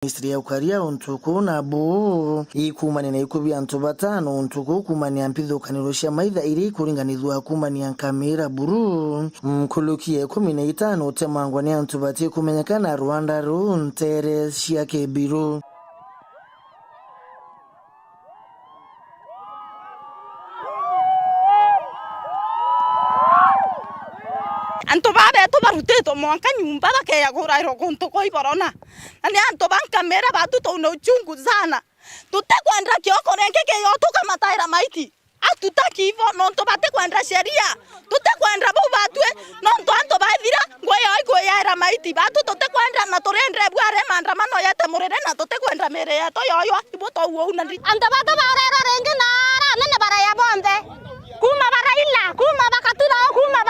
Ministry ya ukaria untuku na bo ikumani na ikubi antu batano untuku kumani ampithukaniro cia maitha iri kuringanithwa kumani Nkamira buru mkulukie 15 utemangwa ni antu bati kumenyekana Rwanda ru ntere cia Kibiru. Anto babe to baruteto mwanka nyumba bakeya gurairo kunto koi barona ani anto Nkamira batu to no chungu sana tutakwenda kioko renge ke yo tukamataira maiti atutaki hivyo nonto bate kwenda sheria tutakwenda bo batwe nonto anto bathira ngoyo ikoyaira maiti batu tutakwenda na torendre bware maandamano yete murere na tutakwenda mere yeto yoyo iboto uo unandi anto bata barero renge na nene baraya bonde kuma baraila kuma bakatira kuma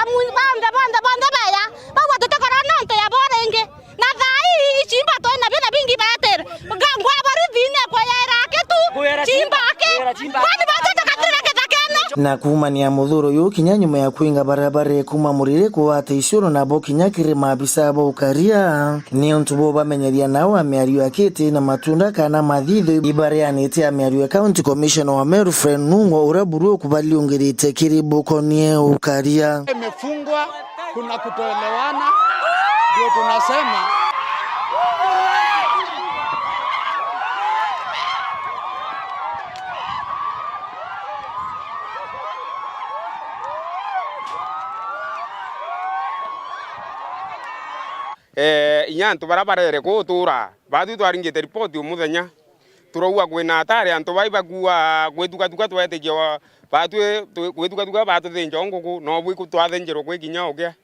bonde baya bawa tutakora nonto ya borenge na thai chimba to na bina bingi bater ngwa bari vine kwa yaira ketu chimba ke kwani bata takatira na kumani ya muthuro yu kinya nyuma ya kuinga barabara kuma murire kuwate ishuro na bo kinya kire maabisa bo ukaria ni untu bo bamenyeria nao ameariwa akiti na matunda kana mathitho ibariani ite ameariwa county commissioner wa Meru Fred Nung'o uraburu kubali ungerite kiribu konie ukaria imefungwa. Kuna kutoelewana, ndio tunasema inyantu barabarere kutura batu twaringite report umuthenya turauga kwina atari antu baibagua gwetuka twetekia batu gwetuka batu thinjo nguku no bwi kutwathenjero kwi kinya okia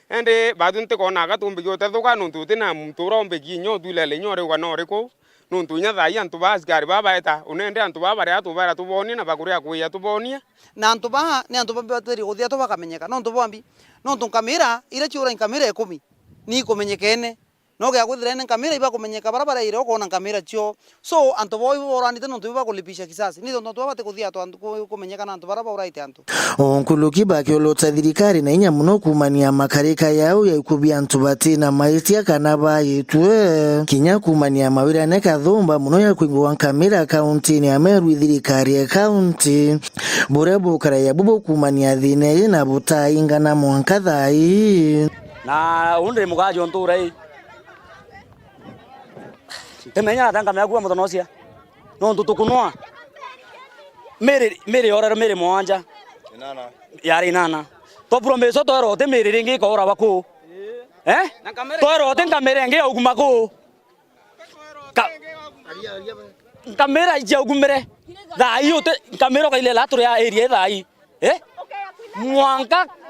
ende batu ntikona gatumbi utethuka nuntu tina mturo mbeki nyo tulele nyore kwa noriko nuntu nya thai antu baskari babaeta unende antu babare atubara tuboni na bakuria kuya tubonia na antu ba ni antu bateri uthia to bakamenyeka no ntubambi no Nkamira ire chiura Nkamira 10 ni kumenyekene no gya guthirene Nkamira iba kumenyeka barabara ire ukona Nkamira chio so antu boy boranite no tuba kulipisha kisasi ni ndo twabate kuthia to antu kumenyeka na antu barabara uraite antu onkuluki bakiolota thirikari na inya muno kumania makarika yao ya ikubia antu bati na maitia kana bayitwe kinya kumania mawira ne kathumba muno ya kuingwa Nkamira county ni Meru thirikari ya county burebo kara ya bubo kumania thine na buta ingana mwanka thai na unde mugajo nturai temenya tanga meagua mutonosia no ntutukunwa mere orero mere mwanja inana yari nana to promeso to rote mere ringi ko ora bako to rote Nkamira ngi oguma ko Nkamira je ogumere dai yote Nkamira ko ile la to ya area dai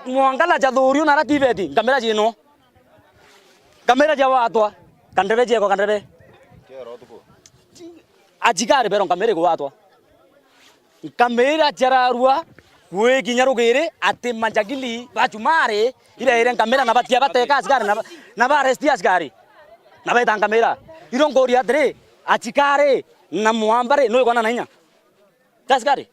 mwanga la jadhuriu na rativeti Nkamira jino Nkamira jawa atwa kandebe je ko kandebe kero tuko ajikare bero Nkamira ko atwa Nkamira jararua we kinyarugire ati manjagili bachumare ile Nkamira na batia bateka askari na ba arresti askari na baita Nkamira irongoria dre ajikare na muambare no ikona nanya askari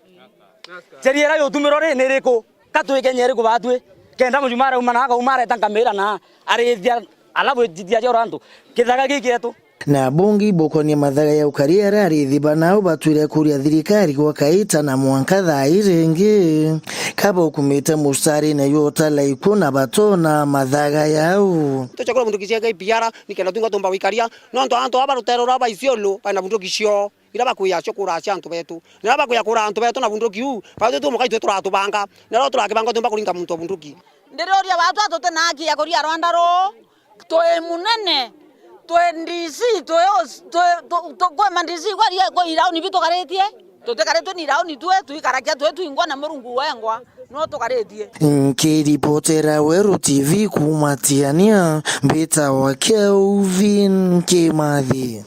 seriera yo tumirore nereko katwe kenyere kubatwe kenda mujumara umana umare Nkamira na arethia alabu jidia jorantu kithaga gikietu na bungi bokonia mathaga ya ukaria rarithi nao batwire kuria thirikari kwa kaita na mwanka thai ringi kaba ukumite mustari na yota laiku na batona mathaga yao tuchakura mundu kisiaga ipiara nikenda tunga tomba wikaria no anto abarutero raba isiolo bana bundu kisio ira bakuya chokura cha antu betu na bakuya kura antu betu na bundu kiu pa tu mukai tu turatubanga na ro turakibanga tomba kuringa muntu bundu ki ndiroria watu atote naki ya koria Rwanda ro toe munene toe ndisi toe kwa mandisi kwa irauni bito karetie tutekaretwe ni rauni tuikarakia tuingwa na murungu wengwa no tukaretie nkiripotera Weru TV kumatiania mbita wa Kelvin Kimathi.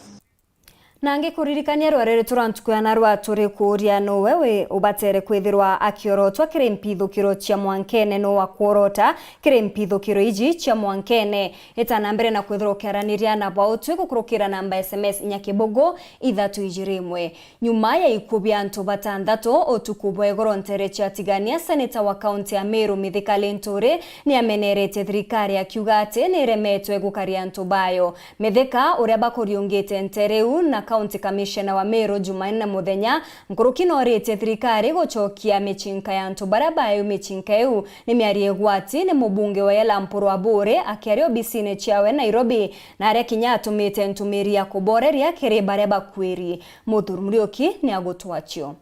Nange kuririkania rwarere turantukuyana rwaturi kuria no wewe ubatere kwithirwa akiorotwa kire mpithukiro cia mwankene no wakuorota kire mpithukiro iji cia mwankene etana mbere na kwithirwa ukiaraniria na bautwe gukurukira namba SMS nyakibogo 321 nyuma ya ikubia antu batandatu otukubwa egorontere cia tigania seneta wa kaunti ya Meru Mithika Linturi ni amenerete thirikari akiuga ati ni remetwe gukaria antu bayo Mithika uria bakuriungite ntereu na County Commissioner wa Meru Jumanne muthenya nkurukino rete thirikari gochokia michinka ya antu barabayo michinka eu ni miarie gwati ni mubunge wa Elampuru Abure akiario bisine chiawe Nairobi na aria kinya atumite ntumiria kuboreria kire bareba kwiri Muthuri Murioki ni agotwachio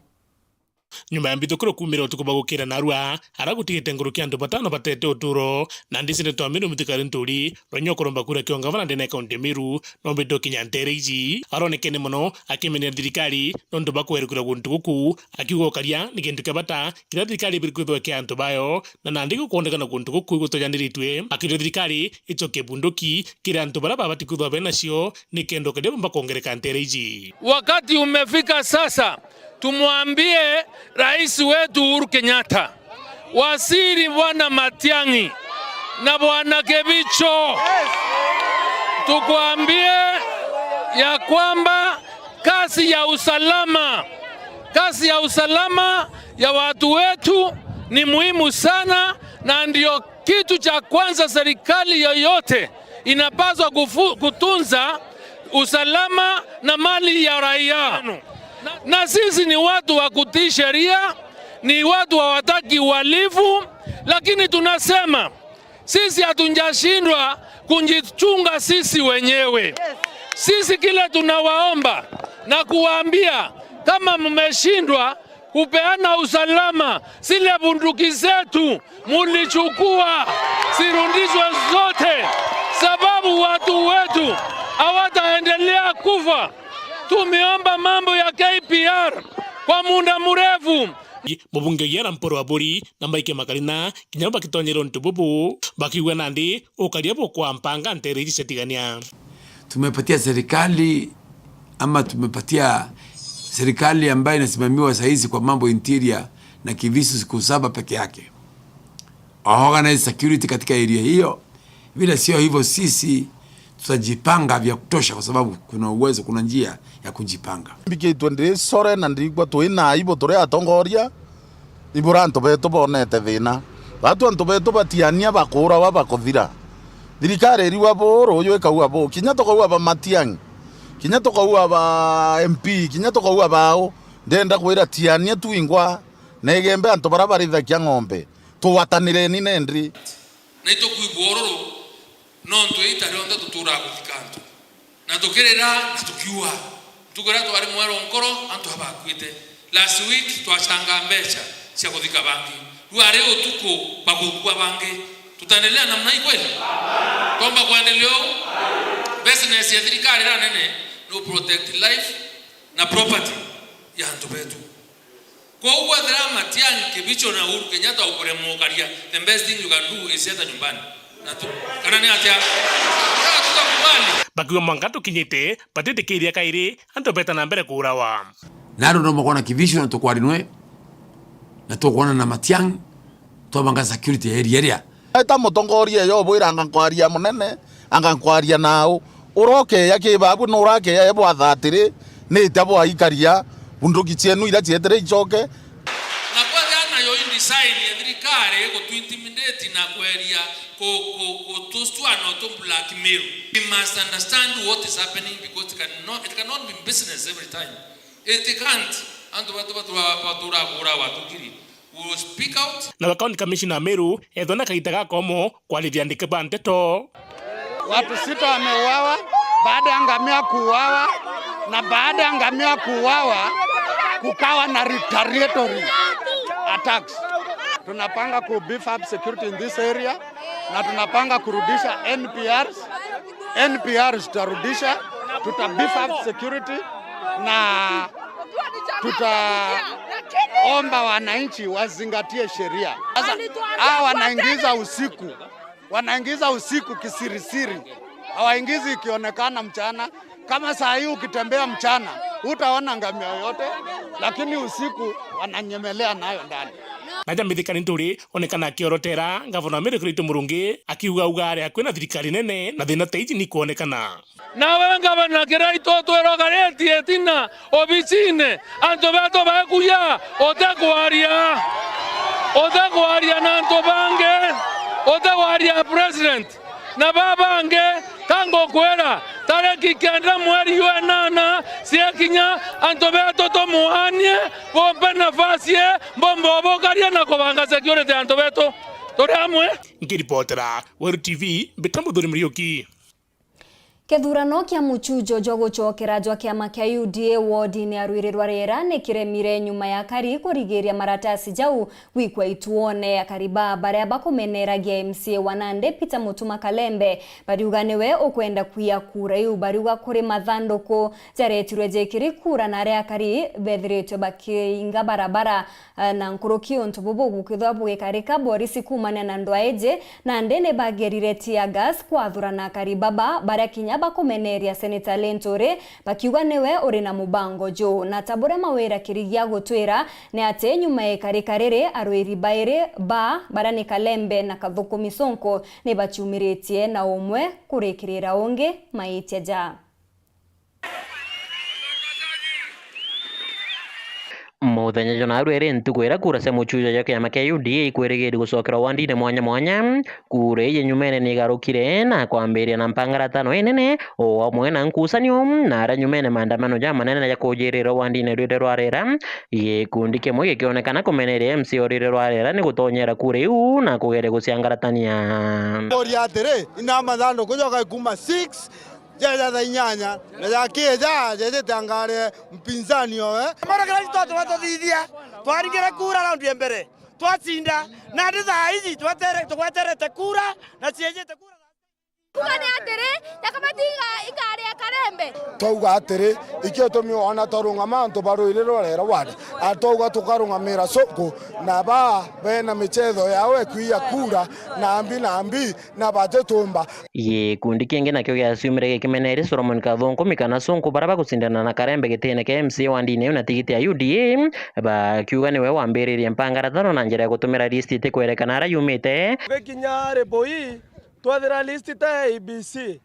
nyuma ya mbithukiro kumira utukuba gukira narua aragutigite nguruki andu batano batete uturo na ndisine twa Meru Mithika Linturi ronyo kuromba kura kionga vana ndene kaunti Meru no mbido kinyante iji aronekene muno akimenya thirikari no ndu bakwerukira guntu guku akiugo karia ni kintu kabata kira thirikari birikuthwa kia antu bayo na nandiko kuondekana guntu guku gutojandiritwe akire thirikari ichoke bunduki kira antu baraba batikuthwa benacio ni kendo kade bomba kuongereka ntere iji. Wakati umefika sasa tumwambie rais wetu Uhuru Kenyatta, waziri Bwana Matiang'i na Bwana Kebicho, tukuambie ya kwamba kazi ya usalama ya watu wetu ni muhimu sana, na ndio kitu cha kwanza serikali yoyote inapaswa kutunza usalama na mali ya raia. Na sisi ni watu wa kutii sheria, ni watu hawataki uhalifu, lakini tunasema sisi hatujashindwa kujichunga sisi wenyewe. Sisi kile tunawaomba na kuwaambia, kama mmeshindwa kupeana usalama, zile bunduki zetu mulichukua zirudishwe zote, sababu watu wetu hawataendelea kufa. Tumeomba mambo ya KPR kwa muda mrefu. Mubunge ya Elampuru Aburi na Mike Makalina kinyamba kitonyero ntububu bakiwa nandi ukariapo kwa mpanga ntere iji setigania. Tumepatia serikali ambayo inasimamiwa saizi kwa mambo interior na kivisu siku 7 peke yake. Organize security katika area hiyo. Bila sio hivyo sisi tutajipanga vya kutosha kwa sababu kuna uwezo, kuna njia ya kujipanga. Biki twende sore na ndigwa twina ibo tore atongoria iburanto beto bonete thina batu anto beto batiania bakura wa bakothira thirikari ri waboro yo ekauwa bo kinya tokauwa ba Matiang'i kinya tokauwa ba MP kinya tokauwa bao ndenda kwira tiania tuingwa negembe anto barabaritha kia ng'ombe tuwatanire ni nendri naito kuibororo no ntuita ronda tutura kufikanto na tukerera na tukiua tukora twari mwero nkoro antu habakwite last week twachanga mbecha cia kuthika bangi ruare utuko bakugwa bangi tutaendelea namna hii kweli tomba kuendelea business ya thirikari ra nene no protect life na property ya antu betu kwa uwa drama Matiang'i Kebicho na Uhuru Kenyatta ukoremo karia the best thing you can do is yeta nyumbani kanani atia bakiwa mwangato kinyete patete kiria kairi anto beta na mbere kurawa naro no mokona Kebicho na tokwarinwe na tokwana na Matiang'i tobanga security area eta mutongoria yo bwiranga kwaria munene anga kwaria nao uroke yake babu no urake yebo athatire ni tabo aikaria bunduki cienu ira cietere ichoke na kwa jana yo indesign ya thirikari ko intimidate na kweria ko tostwano to blackmail. We must understand what is happening because it cannot be business every time. It can't. Anto watu kura watu kiri. We will speak out. Na County Commissioner Meru edona kaitaga komo kwalivya ndikeba nteto. Watu 6 wameuawa baada ya ngamia kuuawa, na baada ya ngamia kuuawa kukawa na retaliatory attacks. Tunapanga ku beef up security in this area na tunapanga kurudisha NPRs tutarudisha, tuta beef up security na tutaomba wananchi wazingatie sheria. Sasa wanaingiza usiku kisirisiri, hawaingizi ikionekana mchana, Kama saa hii ukitembea mchana utaona ngamia yote, lakini usiku wananyemelea nayo ndani. Naja mithikani nturi onekana akiorotera gavana Mary Kirito Murungi akiuga ugare kwina thirikari nene na thina teiji ni kuonekana. Na wewe gavana Kirito twerogaretie tina obicine anto beto bakuya otegwaria na anto bange otegwaria president na babange kango kwera tareki kenda mweri wenana siekinya anto beto tomuhanie bombe nafasie bombo bokaria na kubanga security anto beto tore amwe Ngiripotera Weru TV Bitambo Thuri Muriuki. Kethurano kia muchujo jo guchokera jwa kiama kia UDA ward-ini ya Rwirirwa Riera ni kiremire nyuma ya kari kurigiria maratasi jau wikwa ituone akariba baria bakumeneragia MCA wa Nandi Peter Mutuma Kalembe bariuga niwe ukwenda kuia kura yu bariuga kuri mathandũkũ jaretirwe jekiri kura na aria kari bethiritwe bakiinga barabara na nkuruki untu bubu gukithwa bugikarika Boris kumania na ndwaeje Nandi ni bagerire tia gas kwathurana karibaba baria kinya bakumeneria Senator Lentore bakiuga niwe uri na mubango jo na tabure mawira kirigia gutwira ni ate nyuma ya karikarere arwiri baire barani Kalembe na Kathũkũmi Sonko ni baciumiritie na umwe kurikirira ungi maitia ja. Muthenya jona rwere ntukwira kura cia muchujo ya kiama kia UDA ikwirigiri gucokera wandine mwanya mwanya kura ye nyumene ni garukire na kwambiria na mpangaratano enene o amwe na nkusanio na ara nyumene maandamano ja manene ya kujirira wandine rwire rwarera gikundi kimwe gikionekana kumeneria MC orire rwarera ni gutonyera kura iu na kugere guciangaratania oria atere ina mathando kujoka kuma 6 Jaja za inyanya na jakie jaje tangare mpinzani owe mara toto watothithia twaringire kura raundi mbere twatsinda na ndi thaa ici tweterete kura na cienjete kura kuga ni atere yakamatiga igari ya Kalembe twauga atere ikio tumiona torunga mantu baruire rorera wadi atauga tukarungamira Sonko na bena michezo yawe kuia kura na ambi na batetumba gikundi kingi nakio giaciumire gikimeneri Solomon Kathũkũmi kana Sonko baraba gũcindana na Kalembe gitine kia MC wandine na tigiti ya UDA bakiuga niwe wambiririe mpangaratano na njira ya gutumira list itikwerekana ara yumite gikinya reboi twathira list ta ABC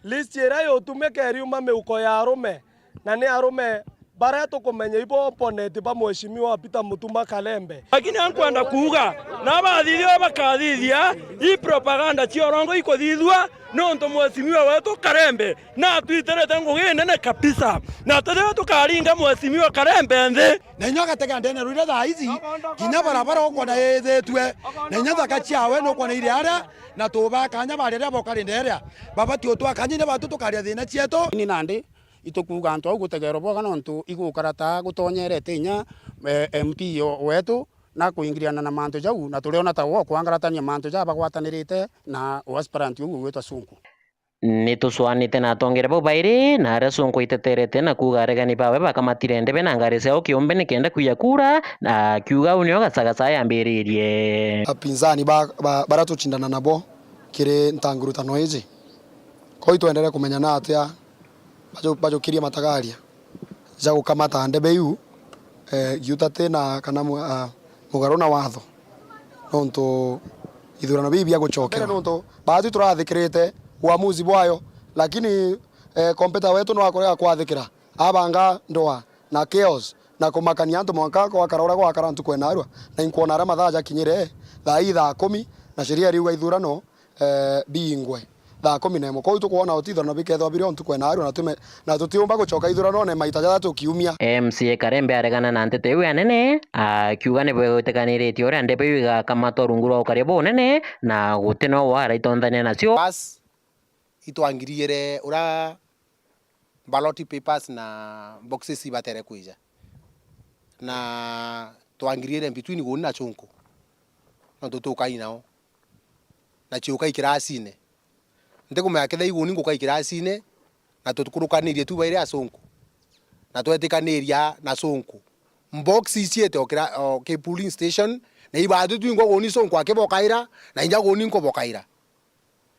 list ira yotumeke riuma meuko ya arume na ni arume bara tukumenya ibo opponent ba mheshimiwa Peter Mutuma Kalembe lakini ankwenda kuuga na bathithio bakathithia i propaganda chiorongo ikothithwa nonto mheshimiwa wetu Kalembe na twiterete ngugi nene kabisa na tuthe tukaringa mheshimiwa Kalembe nthi na nyoka tega ndene rwire thaa ici kinya barabara okona yethetwe na nyaza kachiawe no kona ile ara na tubakanya barere bokari nderea baba tio twakanyine batu tukaria thina cietu ni Nandi itukuga antu au gutegero boga nontu igukarata gutonyerete inya MP wetu na kuingiriana na mantu jau na tuliona ta wo kwangaratania mantu ja bagwatanirite na aspirant ugu wetwa Sonko ni tucwanite na atongere bo baire na aria Sonko iteterete na kuga aregani bawe bakamatire ndebe na ngari ciao kiumbe ni kenda kuya kura na kiuga unio gacagaca yambiririe apinzani baratuchindana nabo kire ntangurutano iji koi tuendelee kumenyana atia bajo kiria matagaria ja gukamata ndebe yu yutate na kana mugarona watho nonto ithurano bibia guchokera nonto baadhi turathikirite uamuzi bwayo lakini kompeta wetu no akorega kwathikira abanga ndoa na chaos na kumakania antu mwanka kwa karora kwa karantu kwenarwa na inkuona ara mathaja kinyire thaa 10 na sheria riuga ithurano bingwe thaa 11 kwa hiyo kuona otithano bikethwa bire ontu kwenarwa na tutiumba guchoka ithurano ne maita jathatu kiumia MC Kalembe aregana na ntete yu anene akiuga ni bwetekanirite ore ndebe yu igakamato rungu rwa ukaribo nene na gutino wa raitonthania nacio bas itwangiriere ura ballot papers na boxes ibatere kuija na twangiriere between guni na Sonko na tutukai nao na chiukai kirasine ndikumenya ketha iguni ngukai kirasine na tutukurukanirie tu baire a Sonko na twetikaniria na Sonko box isiete okira ke polling station na ibadu tu ngo guni Sonko akebokaira na inja guni ngo bokaira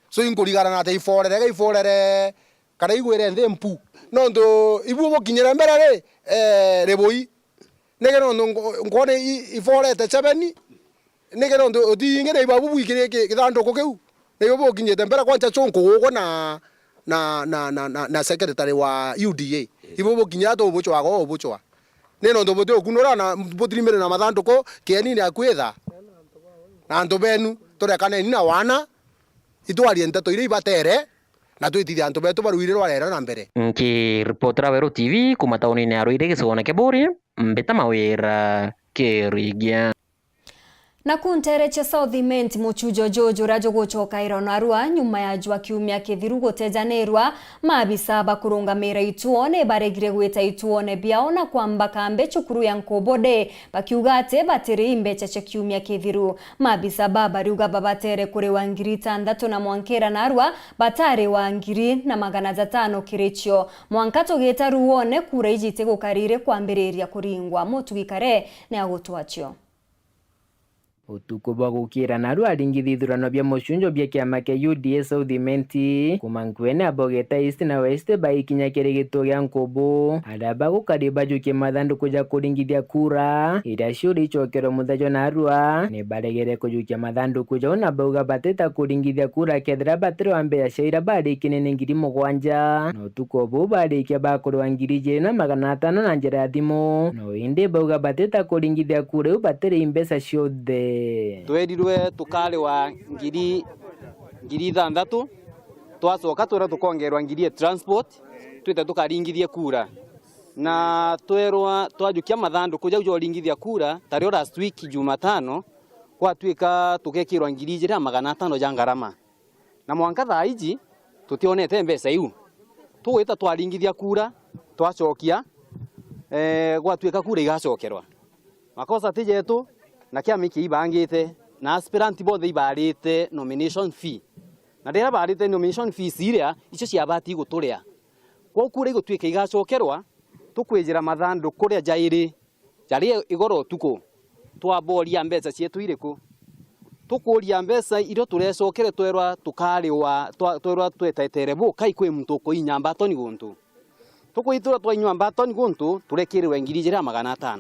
so inkurigana na taiforere kana igwire nthi mpu no ndo ibu bokinyira mbere ri reboi nege no ngone iforete chabeni nege no ndo tingere ibabu bwikire kithandoko kiu nege bokinyite mbere kwanza chonko gugo na secretary wa UDA ibo bokinya to bochwa go bochwa neno ndo bote okunora na botirimere na mathandoko kieni ni akwetha na ndo benu tore kana ni na wana itwari nteto ire ibatere na twitithia antu betu baruire rwarera na mbere Nkiripotera Weru TV kuma tauni-ini ya Ruiru gicigona kia Buri mbita mawira Kirigia. Na kuntereche Southiment muchujo jojo rajo gucoka ironarua nyuma ya jua kiumia kithiru gutejanirwa maabisa bakurungamira ituone baregire gwita ituone biaona kwamba kambe cukuru ya Nkobode bakiuga ate batiri imbecha cha kiumia kithiru maabisa babariuga babatere kuri wa ngiri 6 na mwankera narua batare wa ngiri na magana 5 kirichio mwankato geta ruone kura ijite gukarire kwambiriria kuringwa mutugikare ne agutwachio utuko bwa gukira na rwaringithi ithurano bya mucunjo bya kiama kia UDA Southiment kumankwene abogeta East na West baikinya kirigito gya Nkobo araba gukariba juke mathanduku ja kuringithia kura ira ciuri icokero muthajo na arua ni baregere kujukia mathanduku ja na bauga bateta kuringithia kura kethira batire wa mbere ciira barikine ni ngiri 7 no utuko bu barikia bakurwa ngiri 500 na njira ya thimu no inde bauga bateta kuringithia kura batire imbesa ciothe twerirwe tukari wa ngiri 6 twacoka twira tukongerwa ngiri ya transport twita tukaringithia kura na twerwa twajukia mathanduku jau joringithia kura tario last week Jumatano kwatwika tukekirwa ngiri 500 ja ngarama na mwanka thaiji tutionete mbesa iu twita twaringithia kura twacokia gwatwika kura igacokerwa makosa tijetu na kiama ibangite na aspirant bothe ibarite nomination fee na rira barite nomination fee siria icio ciabati guturia kwa kure igutwika igacokerwa tukwijira mathandu kuria jairi jari igoro tuko twaboria mbeca cietu iriku tukuria mbeca irio turecokere twerwa tukariwa twerwa twetetere bu kai kwi muntu ko inyamba toni guntu tukuitura twainywa mbatoni guntu turekirwe ngiri 500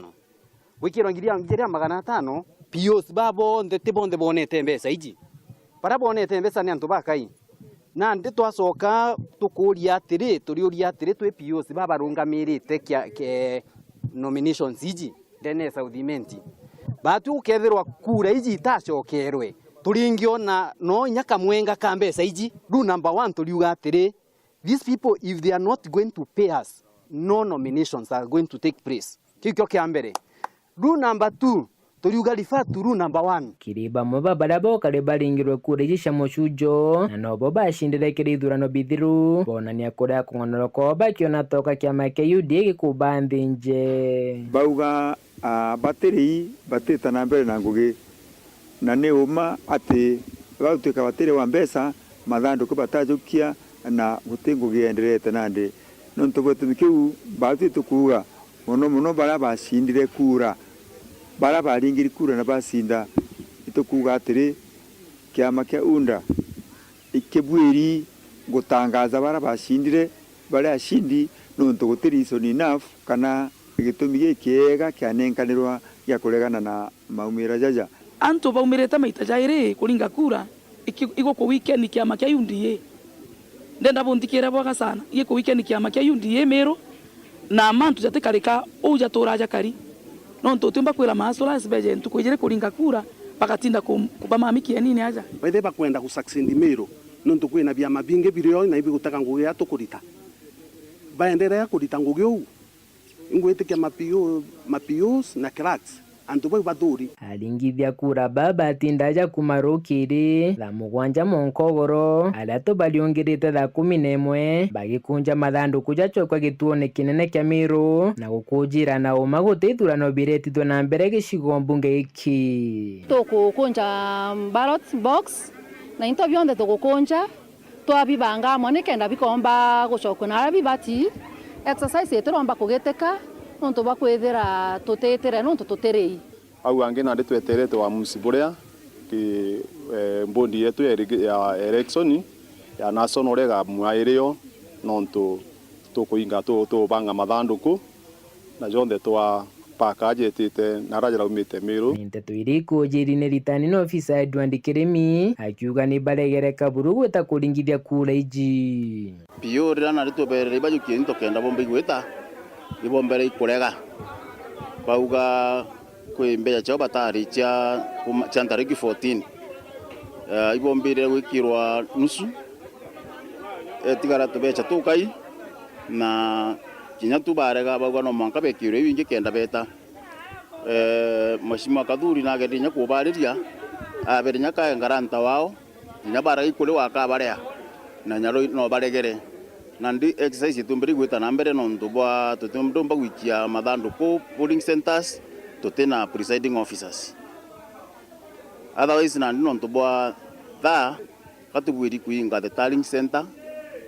wikiro ngiri 500 POs babo ndete bonde bonete mbesa iji para bonete mbesa ni antu bakai na ndi twacoka tukuria atiri turiuria atiri twe POs baba rungamirite ke nominations iji ndene Southiment batu ukethirwa kura iji tacokerwe turingio na no nyaka mwenga ka mbesa iji do number 1 turiuga atiri these people if they are not going to pay us no nominations are going to take place kikyo kiambere rule number 2 turiuga refer to rule number 1 kiriba moba barabo kare baringirwe kurejesha mucujo na nobo bashindire kirithurano bithiru bonania kuria kungonoro ko bakiona toka kiama kia UDA gikubanthi nje bauga batiri batita na mbere na ngugi na ni uma ati bautuka batiri wa mbesa mathanduku batajukia na gutingu gienderete nandi nonto gwetumikiu batu tukuga muno bara bashindire kura bara baringiri kura na basinda itukuga atiri kiama kia UNDA ikebwiri gutangaza bara bashindire bara ashindi nonto gutiri so enough kana gitumi gikiega kianenkanirwa gya kuregana na maumira jaja antu baumirete maita jairi kuringa kura igoko weekend kiama kia UNDA ndenda bondikira bwaga sana igoko weekend kiama kia UNDA mero na mantu jatekarika uja turaja kari nonto tumba kwira masora sibeje ntukujire kuringa kura bakatinda kubamamikia nini aja baithe bakwenda gusucceed mero nonto kwina bya mabinge birio na ibi gutaka ngugi ya tukurita baendelea kurita ngugi u ingwetikia mapios na cracks antu bai baduri aringithia kura baba tindaja kumarukiri tha mugwanja monkogoro alato baliongirite tha 11 bagikunja mathanduku jacokwa gituone kinene kia Miru na gukujira na uma gutithurano biretithwe na mbere gicigo mbunge iki tukukunja ballot box na into bionde tukukunja twabibanga mone kenda bikomba gucokwa na bibati exercise yeturomba kugeteka nonto bakwethera tutetere nonto tuterei au ange na ndetweterete wa musiburia ki mbondi yetu ya election ya national rega mwaireo nontu tukuinga tubanga mathanduku na jonthe twa pakajitite na rajara umite miru nteto iriku jirine ritani no ofisa Edward Kiremi akiuga ni baregere kaburu gweta kuringithia kura iji pio rira na ritubere bajukie ntokenda bombe gweta ibombere ikurega bauga kwimbeya chao batari cha tariki 14 ibombire gwikirwa nusu tigara tubecha tukai na kinya tubarega bauga no manka bekire wingi kenda beta mashima kaduri na gedinya kubariria aberinya ka ngaranta wao nya bara ikule waka barea na nyaro no baregere nandi exercise tumbiri gwita na mbere no ndubwa tutumdomba wikia mathandu ko polling centers tutena presiding officers otherwise nandi no ndubwa tha katugwiri kuinga the tallying center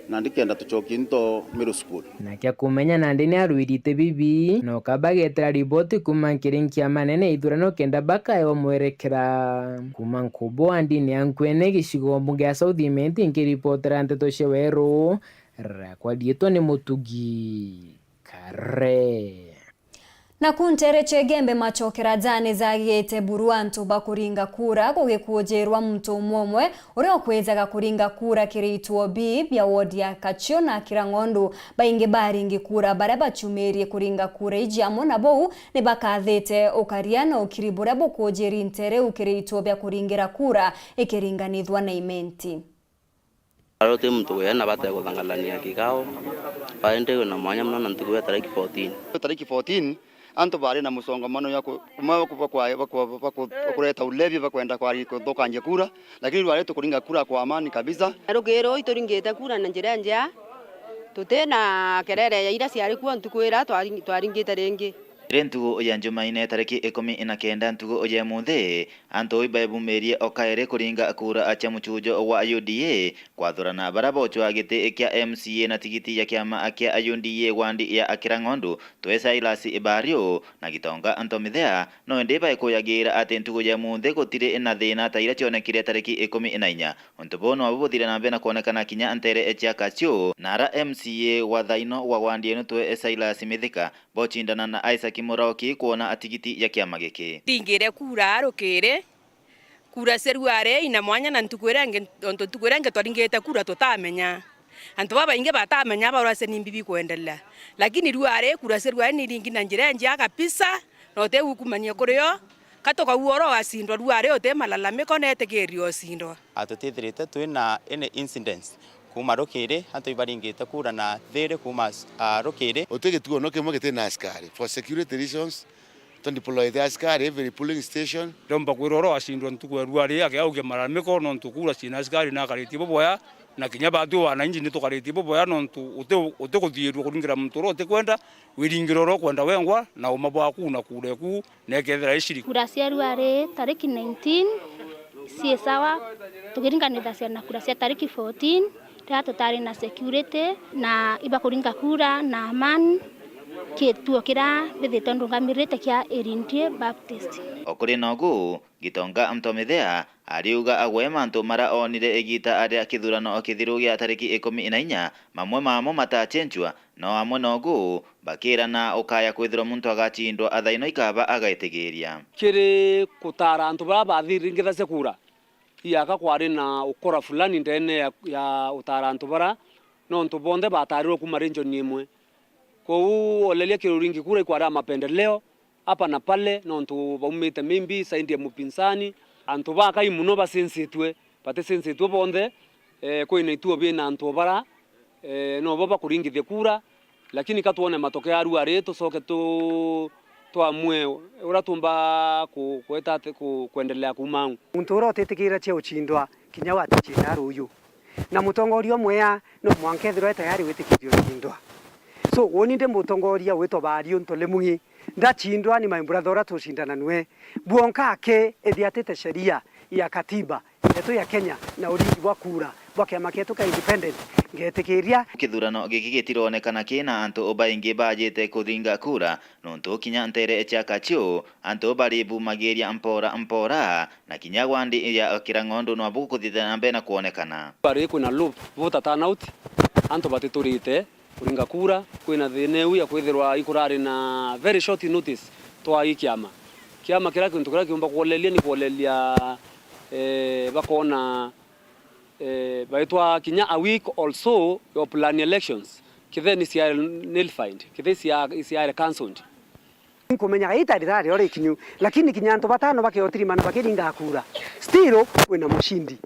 nandi kenda tuchoki into middle school na kya kumenya nandi ni aruirite bibi no kabagetera riboti kuma kirinkia manene ithurano kenda bakayo mwerekera kuma Nkubo andi ni ankwene gicigo mbunge ya South Imenti ngiripotera nteto Sheweru rakwa dietwa ni Mutugi Kare na kuntere chegembe machokera jane zagete buruantu bakuringa kura kugikujerwa mtu mwomwe urio kwezaga kuringa kura kirituo B bya ward ya Kachio na Kirangondu bainge baringi kura baraba chumerie kuringa kura ijamo na bou ne bakathete ukariano ukiribura bukujeri ntere ukirituo bya kuringira kura ikiringanithwa na Imenti arote mtu yana bata kuthangalania kikao baende na mwanya mna ntukuwe tariki 14 anto bari na musongamano ya kuleta ulevi bakwenda kwa kuthokanje kura lakini wale tukuringa kura kwa amani kabisa rugero ituringete kura na njira nja tutena kerere ya ira ciari ku ntukwira twaringite ringi Rentugo ya Jumaine tariki 19 ntugo oye muthe anto ibabumerie okaere kuringa kura acha muchujo wa UDA kwathurana barabocho agite kya MCA na tigiti ya kiama akia UDA wandi ya Kirangondu twesa ilasi ibario na gitonga anto mithea no ndeba ikoyagira ate ntugo ya muthe gutire na thina taira chionekire tariki 14 ontobono abuthire na bena kuonekana kinya antere echa Kachio nara MCA wa thaino wa wandi eno twesa ilasi mithika bochindana na Isaac Murauki kuona atigiti ya kiama giki tingire kura rukire kura seruare ina mwanya na ntukwirenge onto tukwirenge twaringete kura tutamenya anto baba inge batamenya barase nimbibi kuendelea lakini ruare kura seruare ni ringi na njira njia kabisa no te ukumania kurio katoka uoro asindwa ruare ote malalamiko nete gerio sindwa atutithirite twina ene incidents kuma rukire anto ibaringite kura na there kuma rukire otegituo no kemo gete na askari for security reasons to deploy the askari every polling station domba kwiroro asindwa ntukwe ruari yake auge malalamiko no ntukura sina askari na kariti boboya na kinya batu wananchi ni tukariti boboya no ntu utekuthiirwa kuringira mtoro utekwenda wiringiroro kwenda wengwa na umabo akuna kure ku nekethera ishiri kura cia ruari tariki 19 si sawa tukiringanitha cia na kura cia tariki 14 tutari na security na iba kuringa kura na amani kituo kira bithito ndungamirite kia Erindie Baptist okuri nogu gitonga mtomithea ariuga agwema nto mara onire egita aria kithurano okithirugia tariki 14 mamwe mamo matachenjwa no amwe nogu bakira na ukaya kwithiro muntu agachindwa athaino ikaba agaitegeria kiri kutara antu bara bathiringitha sekura iyaka kwari na ukora fulani ndene ya utarantu bara no ntu bonde batarirwo kuma region imwe kou olelia kiruringi kura ikwara mapendeleo hapa na pale no ntu baumite mimbi saindi ya mupinsani antu baka imuno basensitwe pate sensitwe bonde koine ituo bina antu bara no baba kuringithia kura lakini katuone matokeo ya ruare tusoke twamwe uratumba kueta kuendelea kumangu muntu urotetikira che uchindwa kinya watachina ruyu na mutongoria mwea no mwankethiro tayari witikirio uchindwa so woninde mutongoria wetwa bario ntolemungi ndachindwa ni maimburathora tushindana nwe buonka ke ethiatete sheria ya katiba yetu ya Kenya na uringi wa kura bwa kiama ketu ka independent ngetikiria kithurano giki gitironekana kina antu obaingi bajete kuthinga kura nonto kinya ntere echa Kachio antu bari bumageria mpora na kinya wandi ya Kirangondu no abuku kuthithana mbe na kuonekana bari kuna loop voter turnout anto batiturite kuringa kura kwina thine ya kwithirwa ikurari na very short notice twa ikiama kiama kira kintu kira kiumba kuolelia ni kuolelia bakona baitwa kinya a week also your plan elections kitheni sia nullified kitheni sia cancelled nkumenya itarirari ore kinyu lakini kinyanto batano bakiotirimana bakiringa kura still wina mushindi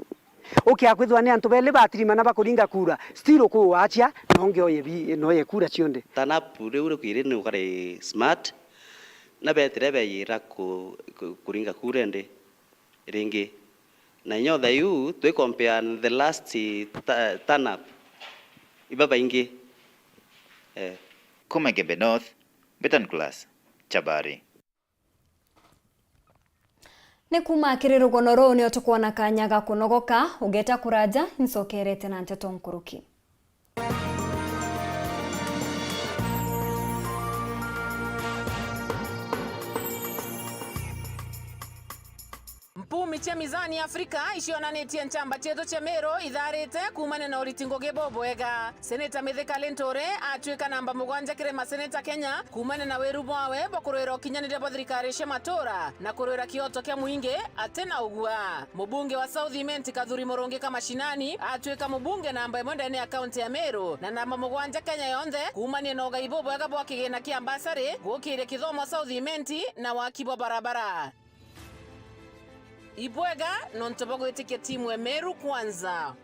ukiakwithwa ni antu bele batirimana bakuringa kura still ku wacha nonge oye noye kura cionde tanapu riu kwire ni ukare smart na betire beyira kuringa kura ndi ringi na nyotha yu twi compare the last turn up ibaba ingi Kumegebe North Betan Class Chabari Nĩ kuma kĩrĩrũgano rũu nĩo tũkuona kanya ga kũnogoka ũgeta kũranja ncokerete na Nteto Nkuruki. Mpumi cia mizani Afrika icionanĩtie nchamba cheto cha Mero itharĩte kumane na ũritingo gĩboboega. Seneta Mithika Linturi atuĩka namba 7 kĩrĩ maseneta Kenya kumane na wĩru mwawe bakũrũĩra ũkinyanĩria bwa thirikari cia matura na kũrũĩra kĩhoto kĩa mũingĩ atena ũgua. Mũbunge wa South Imenti Kathuri Mũrũngi Kamashinani atuĩka mũbunge namba 1 ndani ya kaunti ya Meru na namba 7 Kenya yonthe kumanie na ũgai boboega bwa kĩgĩna kĩa ambassadĩ gũkĩrĩa gĩthomo South Imenti na waki bwa barabara. Ibwega nontoba gwĩtĩkia timu ya Meru kwanza.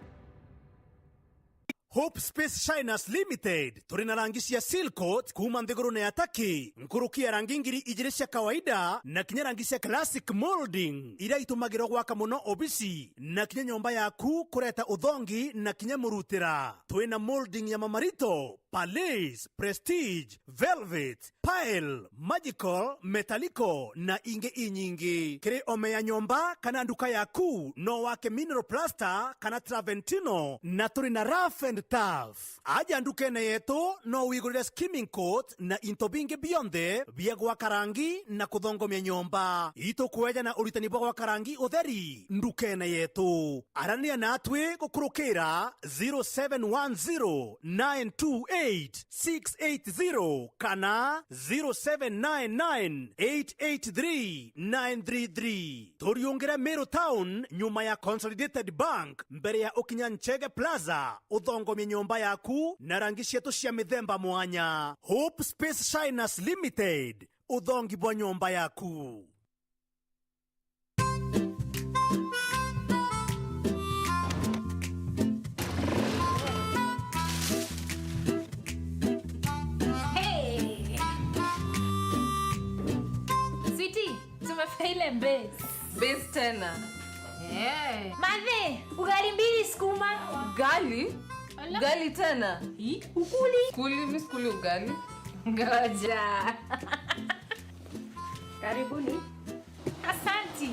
Hope Space Shiners Limited turina rangi cia Silcoat kuma nthiguru na ataki nkurukia rangi ngiri igiri cia kawaida na kinya rangi cia classic molding ira itumagirwo gwaka muno obisi na kinya nyomba yaku kureta uthongi na kinya murutira twina molding ya mamarito Palace, Prestige, Velvet, Pile, Magical, Metallico na inge inyingi. Kire ome ya nyomba kana nduka yaku no wake mineral plaster kana Traventino na turi na rough and tough. Aja nduke na yetu no wigurire skimming coat na into bingi bionde bia gwa karangi na kuthongomia nyomba. Ito kueja na uritani bwa gwa karangi utheri nduke na yetu. Arania na atwe kukurukira 0710 928 680 kana 0799883933. Turiungire Meru Town nyuma ya Consolidated Bank mbere ya Okinya Nchege Plaza uthongomia nyomba yaku na rangi cietu cia mithemba mwanya. Hope Space Shiners Limited uthongi bwa nyomba yaku. Ile base tena. Madhe, ugali mbili sukuma. Ugali? Ugali tena? Ukuli? Mimi sikuli ugali. Ngoja. Karibuni. Asante.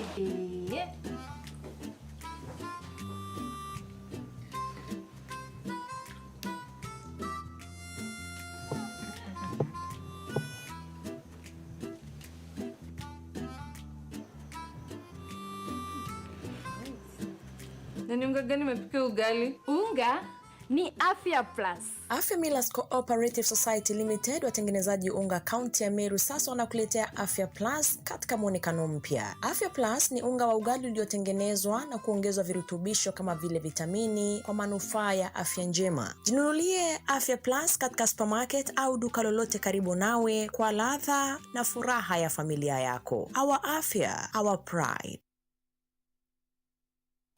Nani unga gani umepika ugali? Unga ni Afya Plus. Afya Millers Cooperative Society Limited, watengenezaji unga kaunti ya Meru, sasa wanakuletea Afya Plus katika muonekano mpya. Afya Plus ni unga wa ugali uliotengenezwa na kuongezwa virutubisho kama vile vitamini kwa manufaa ya afya njema. Jinunulie Afya Plus katika supermarket au duka lolote karibu nawe kwa ladha na furaha ya familia yako. Our afya, our pride.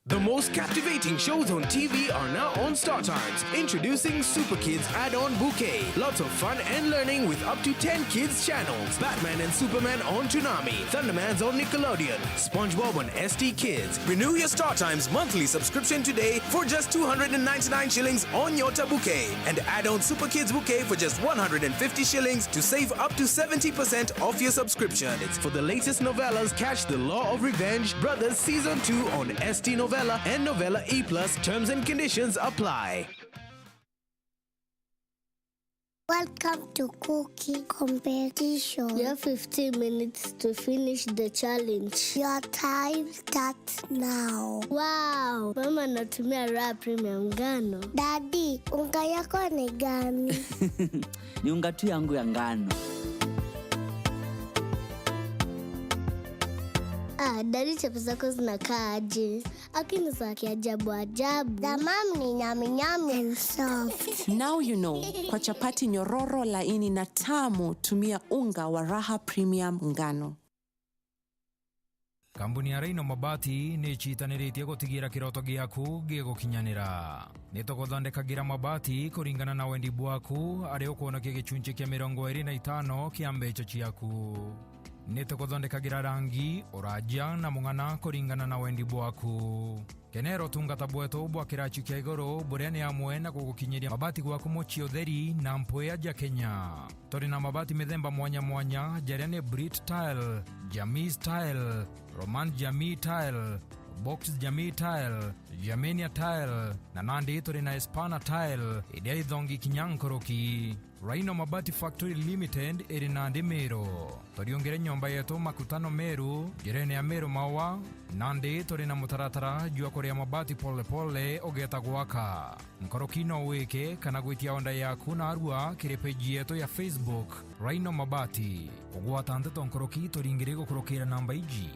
The most captivating shows on TV are now on Star Times. Introducing Super Kids Add-on Bouquet. Lots of fun and learning with up to 10 kids channels. Batman and Superman on Toonami. Thundermans on Nickelodeon. SpongeBob on ST Kids. Renew your Star Times monthly subscription today for just 299 shillings on Yota Bouquet. And add-on Super Kids Bouquet for just 150 shillings to save up to 70% off your subscription. It's for the latest novellas. Catch The Law of Revenge Brothers Season 2 on ST Novella and Novella E+. Terms and conditions apply. Welcome to cooking competition. You have 15 minutes to finish the challenge. Your time starts now. Wow, mama natumia Raha Premium ngano. Daddy, unga yako ni gani? Ni unga tu yangu ya ngano. Daddy, chapa zako zinakaa aje? Akini za kiajabu ajabu. The mom ni nyami nyami and soft. Now you know, kwa chapati nyororo laini na tamu, tumia unga wa Raha Premium ngano. Kambuni ya Rhino Mabati ni chitaniritie gutigira kiroto giaku gigukinyanira. Nituguthondekagira mabati kuringana na wendi bwaku ari ukuonokia gicunjĩ kia 25 kia mbeca ciaku. Nituguthondekagira rangi, oraja na mung'ana kuringana na wendi bwaku. Kenero tungata bwetu bwa kirachu kia iguru buria ni amwe na gugukinyiria mabati gwaku mochi utheri na mpuya ja Kenya. Tori na mabati mithemba mwanya mwanya jaria ni Brit Tile, Jamii Tile, Roman Jamii Tile, Box Jamii Tile, Jamania Tile, na nandi tori na Espana Tile, idia ithongi kinyankoroki. Rhino Mabati Factory Limited iri nandi Meru. Toriongere nyomba yetu makutano Meru, jirene ya Meru Mawa, nandi tori na mutaratara jua korea mabati pole pole ogeta gwaka. Nkoroki no weke kana gwitia onda yaku na arua kiri page yetu ya Facebook, Rhino Mabati. Ugwatante to nkoroki toringire gukurokira namba iji.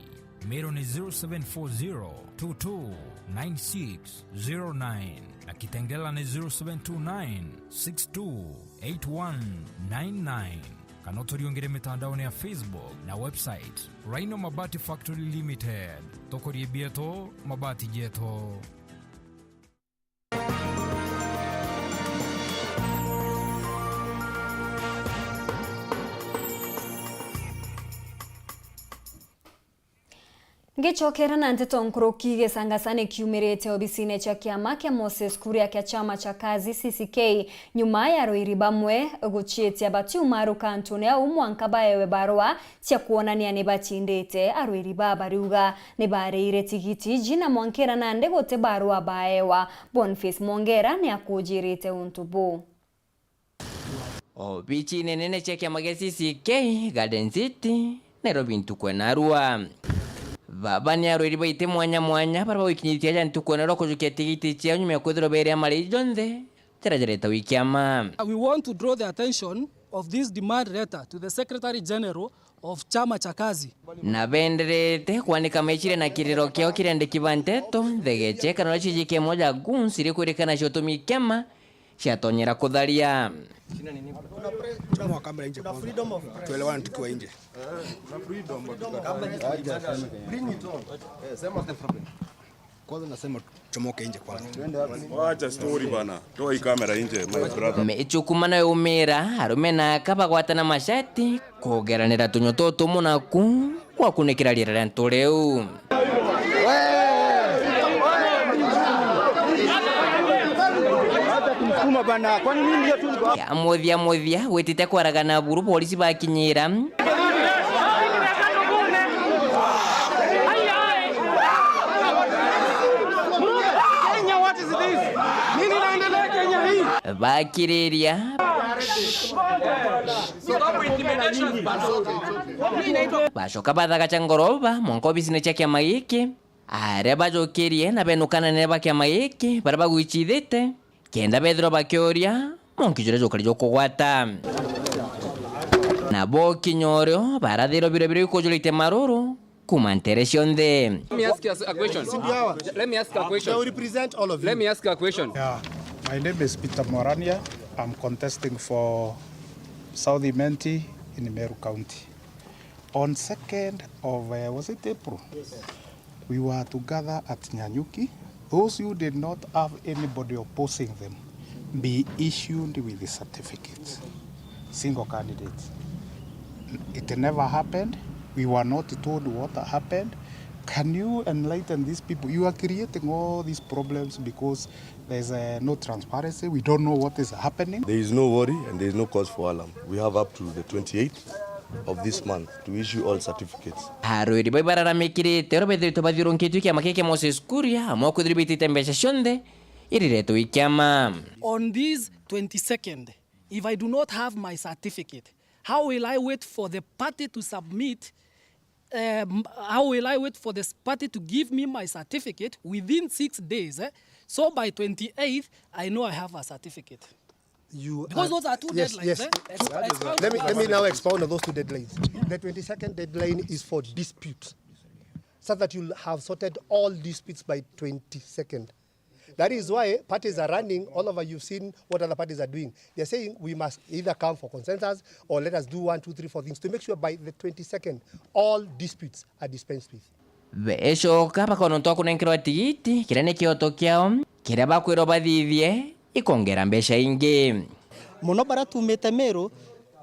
Meru ni 0740229609 na Kitengela ni 0729628199. Kanotoriongere mitandao ya Facebook na website Rhino Mabati Factory Limited. Tokorie bieto mabati jeto. Ngechokera na nteto nkoroki gesangasane kiumirete obisine cha kiama kia Moses Kuria kia chama cha kazi CCK nyuma ya roiri bamwe guchietia bati umaru kantone ya umwanka ewe barua tia kuonania ne batindete aroiri babariuga ne bareire tigiti jina mwankera nande gote barua baewa. Boniface Mongera ne akujirite untubu. Bichi nene cha kiama kia CCK Garden City Nairobi ntukwe narua. Baba ni aroiri baite mwanya mwanya para wikinyitia ja ntukwe ro kujukia tigiti cia nyuma kwethero beria mari jonde terajereta wikiama. We want to draw the attention of this demand letter to the Secretary General of Chama cha Kazi. Na benderete kwanika mechire na kiriro kiao kirende kibanteto thegeche kana chijike moja gunsiri kurikana shotomi kema shatonyera kudharia. Chama kamera nje kwa tuelewane tukiwa nje. Kwanza nasema chomoke nje kwanza. Wacha story bana. Toa hii kamera nje my brother. Mechukumana yumira arumena kabagwata na mashati kugeranira tunyoto tumunaku kwa kunekira lira ntoleu. Bana kwani mimi ndio tulikuwa ya modhia wetite kwaragana buru polisi bakinyira. Kenya, what is this? Nini naendelea Kenya hii? Bakireria bashoka bathaga changoroba monko bisine cha kiama giki are bajokerie na benukana ne bakiama giki bara bagwichithite kenda bethro bakioria monkijure jokari jokogwata na bo kinyorio barathiro bire kujulite maruru kumantere shonde. Let me ask you a question. Let me ask a question. They represent all of you. Let me ask you a question. Yeah, my name is Peter Morania. I'm contesting for South Imenti in Meru County. On 2nd of was it April? Yes. We were together at Nyanyuki. Those who did not have anybody opposing them be issued with the certificates. Single candidates. It never happened. We were not told what happened. Can you enlighten these people? You are creating all these problems because there's no transparency. We don't know what is happening. There is no worry and there is no cause for alarm. We have up to the 28th of this month to issue all certificates. Haroiri boy barara mekirite robedri to badiro nkitu kia makeke Moses Kuria amoko dribiti tembesha shonde irireto ikiama. On this 22nd if I do not have my certificate? How will I wait for the party to submit? How will I wait for this party to give me my certificate within 6 days? So by 28th, I know I have a certificate. Because those are two deadlines. Yes. Let me now expound on those two deadlines. The 22nd deadline is for disputes, so that you'll have sorted all disputes by 22nd. That is why parties are running all over. You've seen what other parties are doing. They're saying we must either come for consensus or let us do 1, 2, 3, 4 things to make sure by the 22nd all disputes are dispensed with. Becoka bakonontoa kunenkirwa tigiti kira ni kioto kiao kira bakwiro bathithie ikongera mbeca ingi muno bara tumite Meru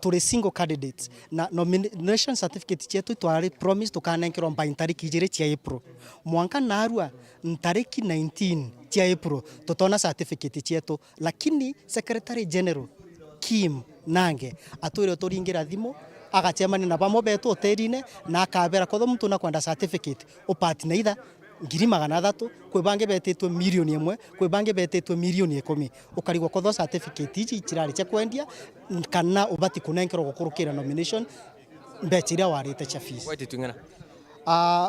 turi single candidates na nomination certificate chetu twari promise tukanenkirwa by tariki 2 cia April mwanka narua tariki 19 cia April tutona certificate chetu, lakini Secretary General Kim Nange atwire turingira thimu agachemani na bamo betu hoteline na akabera kotho mtu na kwenda certificate upati na itha 300,000 kwe bange betetwe milioni 1 kwe bange betetwe milioni 10 ukarigwa kotho certificate ichi kirari cha kwendia kana ubati kunenkero gukurukira nomination mbechira warite cha fees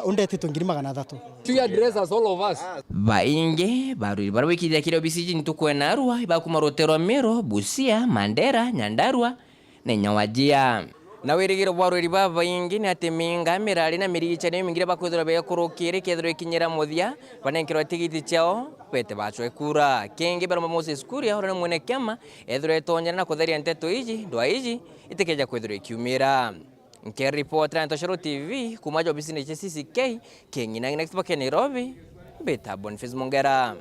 undetwe 300,000 to address us all of us bainge baruri barwikithia kiro bisiji nitukwena arua ibakumaroterwa Meru, Busia, Mandera, Nyandarua na Nyawajia na wirigiro bwaruri baba ingi ni atiminga mirari na miricha ni mingire bakwithira be kurukire kethiro ikinyira muthia banenkirwa tigiti chao bete bachwe kura kenge bero Moses Kuria hora mwene kema ethiro etonyera na kutheria nteto iji ndwa iji itikeja kwithira ikiumira nke report na Toshoro TV kumajo bisini cha CCK kengina next pa Nairobi beta Boniface Mongera.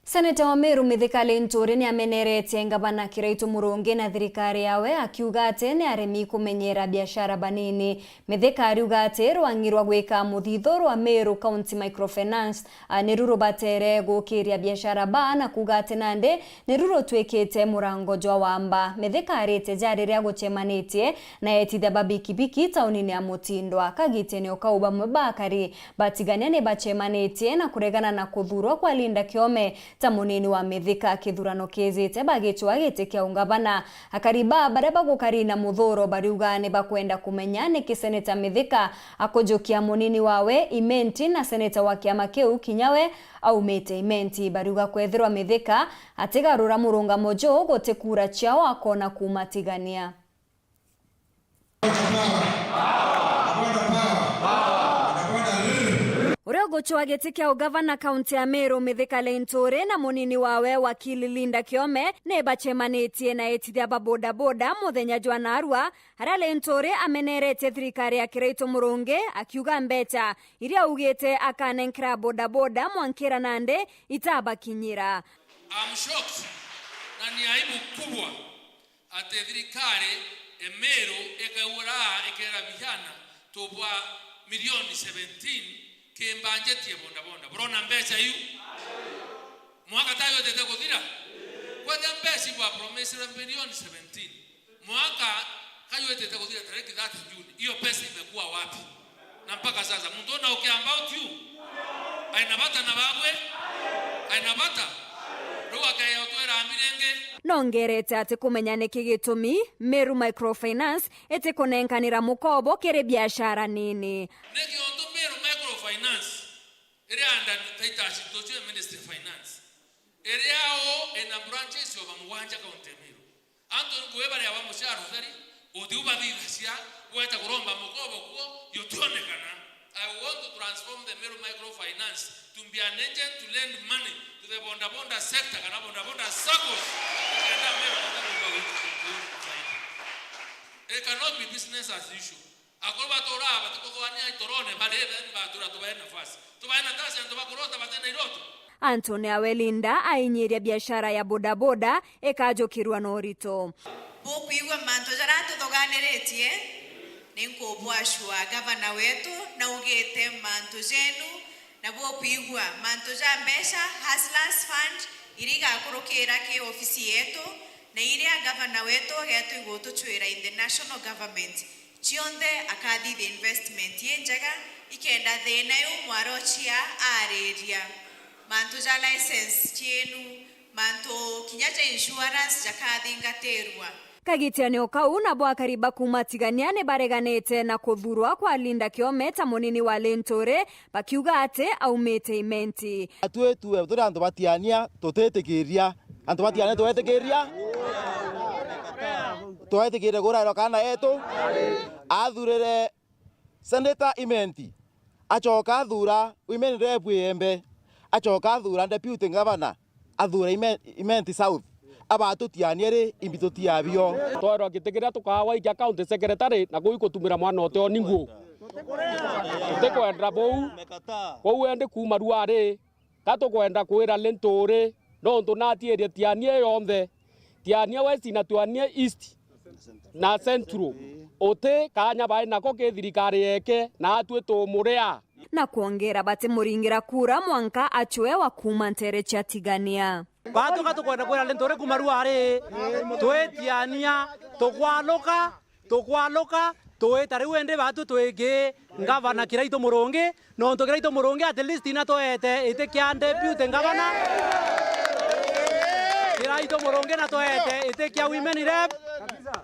Seneta wa Meru Mithika Linturi ni ameneretie ngavana Kiraitu Murungi na thirikari yawe akiuga ati ni arimi kumenyera biashara banini. Mithika ariuga ati rwangirwa gwika muthitho rwa Meru County Microfinance ni ruro batere gukiria biashara ba na kuga ati nande ni ruro twekete murango jwa wamba. Mithika arite jariria guchemanitie na etithia babikibiki taunini ya Mutindwa kagite ni ukauba Mubakari batigania ni bachemanitie na kuregana na kuthurwa kwa Linda Kiome ta munini wa Mithika kithurano kezete bagitwa gitikia ungavana akariba baraba gukari na muthoro bariuga ni bakwenda kumenya ni kiseneta Mithika akojokia munini wawe Imenti na seneta wa kiama kiu Kinyawe au mete Imenti bariuga kwethirwa Mithika atigarura murunga mojo gotekura chao akona kumatigania. Urego chwagetikia ugavana kaunti ya Meru Mithika Linturi na munini wawe wakili Linda Kiome ne bachemanitie na etithia baboda boda muthenya jwa narua hara Linturi amenerete thirikari ya Kiraitu Murungi akiuga mbecha iria ugite akanenkira boda boda mwankira nande itabakinyira. I'm shocked na ni aibu kubwa ati thirikari Meru ekaura ekera vijana tobwa milioni 17 kembanjetie bonda bonda brona mbecha yu mwaka tayo tete kuthira kwa mbecha kwa promise milioni 17 mwaka kayo tete kuthira tariki 30 Juni hiyo pesa imekuwa wapi na mpaka sasa mtu na okay about you ainabata na babwe ainabata ruwa kaya utwera ambirenge nongerete ati kumenya niki gitumi Meru Microfinance eti kunenkanira mukobo kiri biashara nini Finance area under Taitachi Tocho Ministry of Finance area o ena branches of Mwanja County Meru Anton kuweba ya wamushara udari udiuba dhidhasia weta kuromba mukobo kuo yotuonekana. I want to transform the Meru Microfinance to be an agent to lend money to the bonda sector kana bonda circles. It cannot be business as usual. Akoba toraba tukoania itorone badele badura tubaena nafasi tubaena tasi tubakurota batena iroto. Antony Awelinda ainyiria biashara ya bodaboda ekajokirwa no rito bokuigwa manto jaratu thoganiretie ninkobwashwa gavana wetu na ugete manto zenu na bokuigwa manto ja mbesha Hustlers Fund iriga kurukira ke ofisi yetu na iria gavana wetu getu igotuchwira in the national government chionde akadi the investment yenjaga ikenda thena yo mwarochia areria mantuja license chenu manto kinyacha insurance jakathingatirwa. Kagitianio kau na bwakariba kumatigania ne bareganete na kuthurwa kwa Linda Kiome ta munini wa Lentore bakiuga ate aumete imenti. Atwe tuwe turi antu batiania tutetikiria antu batiania twetikiria twetikiria gura kana etu athurire Senator imenti achoka thura women rep Embe achoka thura deputy governor athura imenti South abatutiania ri imbitutiabio twaro gitikiria tukawa ikia county secretary na guikutumira mwana ote oningu tukwenda bou ende kuma ruari katukwenda kwira Lentore no tunatierie tiania yonthe tiania west na tuania east na central ote kanya bai nako ke thirikari yeke na atwe tumuria na kuongera bate muringira kura mwanka achwe wa kuma ntere cha tigania batu katukwenda kwira Lentore kuma ruari twetiania tukwaloka twetari wende batu twege ngavana Kiraito Murongi no to Kiraito Murongi at least ina toete ite kya deputy ngavana Kiraito Murongi na toete ite kya women rep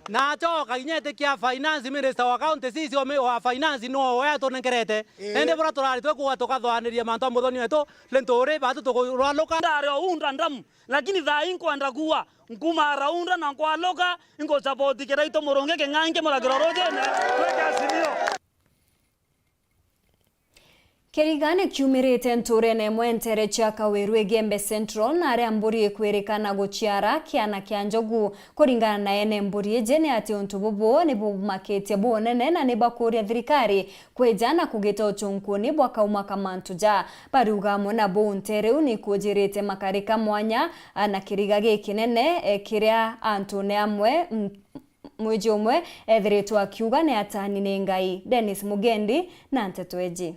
na toka inyete kya finance minister wa county sisi wa finance no wa to nengerete ende bora torari to kwa tokathwaniria manto muthoni wetu Lentore batu tukuraloka ndaro unda ndam lakini tha inko andakuwa nkuma raunda na kwa loka inko support Kiraito Murongi kengange mulagiroroje ne twekasinio Kerigane kiumirite nturene mwentere cha Kaweru Gembe Central na aria mburi kwerekana guchiara kiana kia njogu kuringana na ene mburi jene ati untububu ni bumaketia bonene na ni bakuria thirikari kwejana kugeta uchunkuni bwa kauma kamantuja baruga mona bontere uni kujirite makarika mwanya na kiriga gikinene kiria antune amwe mweji umwe ethiritwa akiuga ni atani ni ngai Dennis Mugendi na Ntetweji.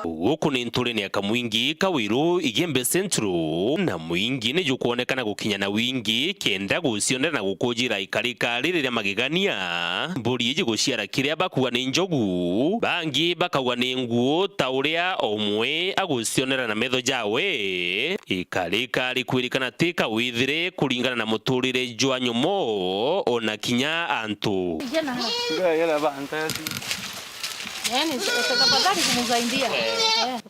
Guku ni nturene akamwingi Kawiru Igembe Central na mwingi ni jukuonekana gukinyana wingi kenda gucionera na gukujira ikarika ririria magigania mburi iji guciara kiria bakuwa ni njogu bangi bakawa ni nguo tauria omwe agucionera na metho jawe ikarika rikwirikana tika withire kuringana na muturire jwa nyomo ona kinya antu yani tafadhali kumuzaidia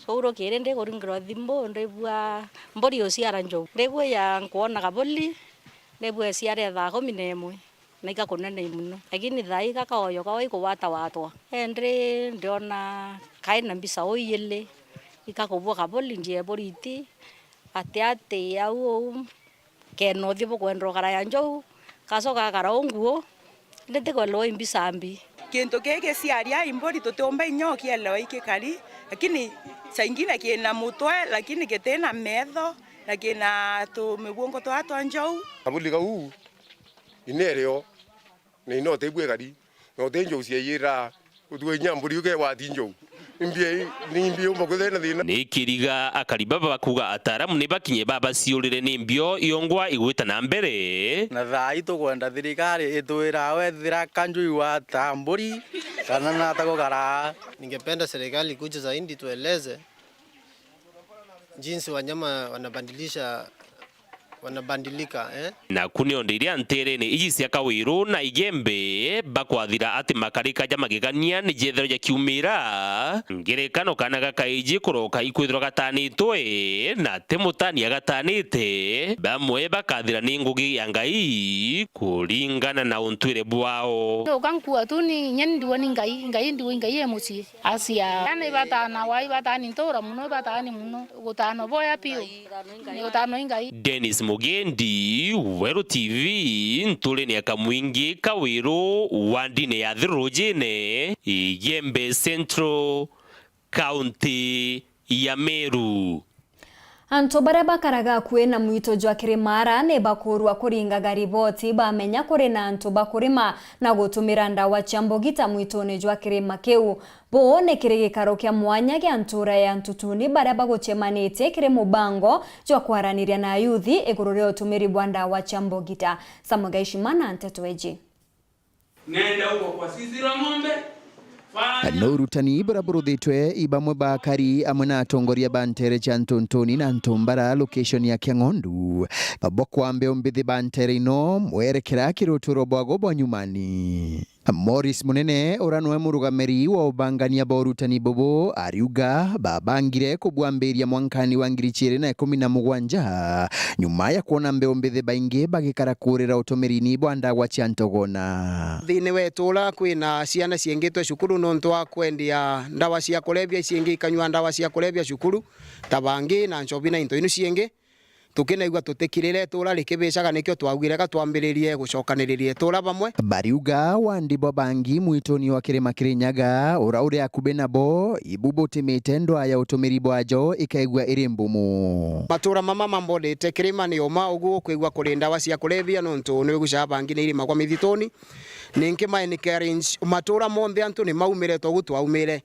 sauro kirende kuringirwa thimbo ndebwa mbori ociara njogu ndebwa ya nkuona kaboli ndebwa ciare thaa 11 na ikakunene muno lakini thai kakaoyo kawai kuwata watwa endre ndiona kaina mbisa oyele ikakubwa kaboli njie boriti ate au keno thibo kwendro kara ya njogu kasoka kara onguo ndete kwa loi mbisa mbi kintu keke ciaria imbori tutomba inyoki elewa ikikari lakini saingine kina mutwe lakini kitena metho na kina tumiguongo twatwa njau kabuli kau inereo ni note bwegari no tenjo ciira utwe nyamburi uke wati njau Nimbie umbakuthena thina ni kiriga akaribaba bakuga ataramu ni bakinye baba ciurire ni mbio iongwa igwita na mbere na thai tukwenda thirikari itwira wethira kanjui wa tamburi kana na takogara. Ningependa serikali kuja zaidi tueleze jinsi wanyama wanabadilika na kuniondiria nterene iji cia Kawiru na Igembe bakwathira ati makarika ja magigania ni jethero ja kiumira ngerekano kana gakaiji kuroka ikwithirwa gatanitwe na temutania gatanite bamwe bakathira ni ngugi ya ngai kuringana na untwire bwao ukankua tu ni nyeni ndiwo ni ngai ndiwo ngai emuci asia yani batana wai batani ntora muno batani muno gutano boya pio ni gutano ngai. Dennis Mugendi, Weru TV, nturene akamwingi Kawiru wandine ya thirujine Igembe Central County ya Meru. Anto baria bakaraga kwina mwito jwa kirimara ne bakurwa kuringaga riboti bamenya kuri na anto bakurima na gutumira ndawa chambogita mwito ne jwa kirima keu boone kirigikaro kya mwanya kya ntura ya ntutuni baria baguchemanite kire mubango jwa kwaraniria na yuthi igurure utumiri bwa ndawa chambogita. Samugaishimana Ntetweji. Nenda huko kwa zizi la ng'ombe no rutani buraburuthitwe ibamwe bakari amwe na atongoria bantere cha Ntontoni na Ntombara location ya Kiang'ondu babokwambe ombithi bantere ino mwerekera kiruturo bwago bwa nyumani. Morris Munene uranwe murugamiri wa ubangania borutani bobo ariuga babangire kubwambiria mwankani wa 2017 nyuma ya kuona mbeo mbithi baingi bagikarakurira utumirini bwa ndawa cia ntogona. Thini wetula kwina ciana ciengitwe cukuru nontu wa kwendia ndawa cia kulevya ciengi kanywa ndawa cia kulevya cukuru tabangi na nchobi na into inu ciengi tukinaigua tutikirire tula rikibicaga nikyo twagwirega twambiririe gucokaniririe tula bamwe. Bariuga wandibo bangi mwitoni wa kirima Kirinyaga uraure akube nabo ibubo timite ndwa ya utumiri bwajo ikaigwa iri mbumu. Matura mama mambodete kirima ni oma uguo kwigwa kurinda wa cia kulevya nontu ni guca bangi ni irima kwa mithitoni ninki maini carriage matura monthe antu ni maumire togu twaumire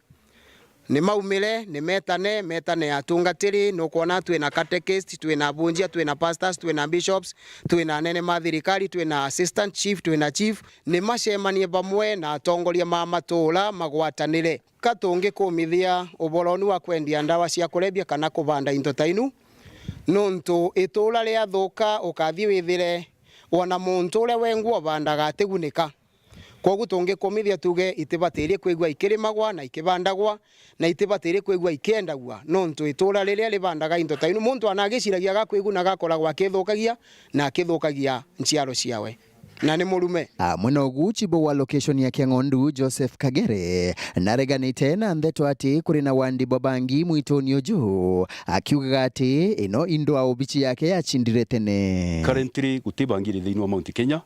ni maumire ni metane atungatiri no kuona twina catechist twina bunjia twina pastors twina bishops twina nene mathirikari twina assistant chief twina chief ni macemanie bamwe na atongoria ma matula magwatanire katungi kumithia uboroni wa kwendia ndawa cia kulevya kana kubanda into tainu nontu itula ria thuka ukathi withire wona muntu ule wengu bandaga atigunika. Kogu tunge komithia tuge itibatiri kwigwa ikirimagwa na ikibandagwa na itibatiri kwigwa ikendagwa nontu itura riria ribandaga into tainu muntu anagiciragia gakwiguna gakoragwa akithukagia na akithukagia nciaro ciawe na ni murume. Mwena uguchibo wa location ya Kiang'ondu Joseph Kagere nareganite na ndeto ati kuri na wandibo bangi mwitoni ojo akiuga ati ino indo obichi yake yachindire tene. Currently gutibangire thiini wa Mount Kenya.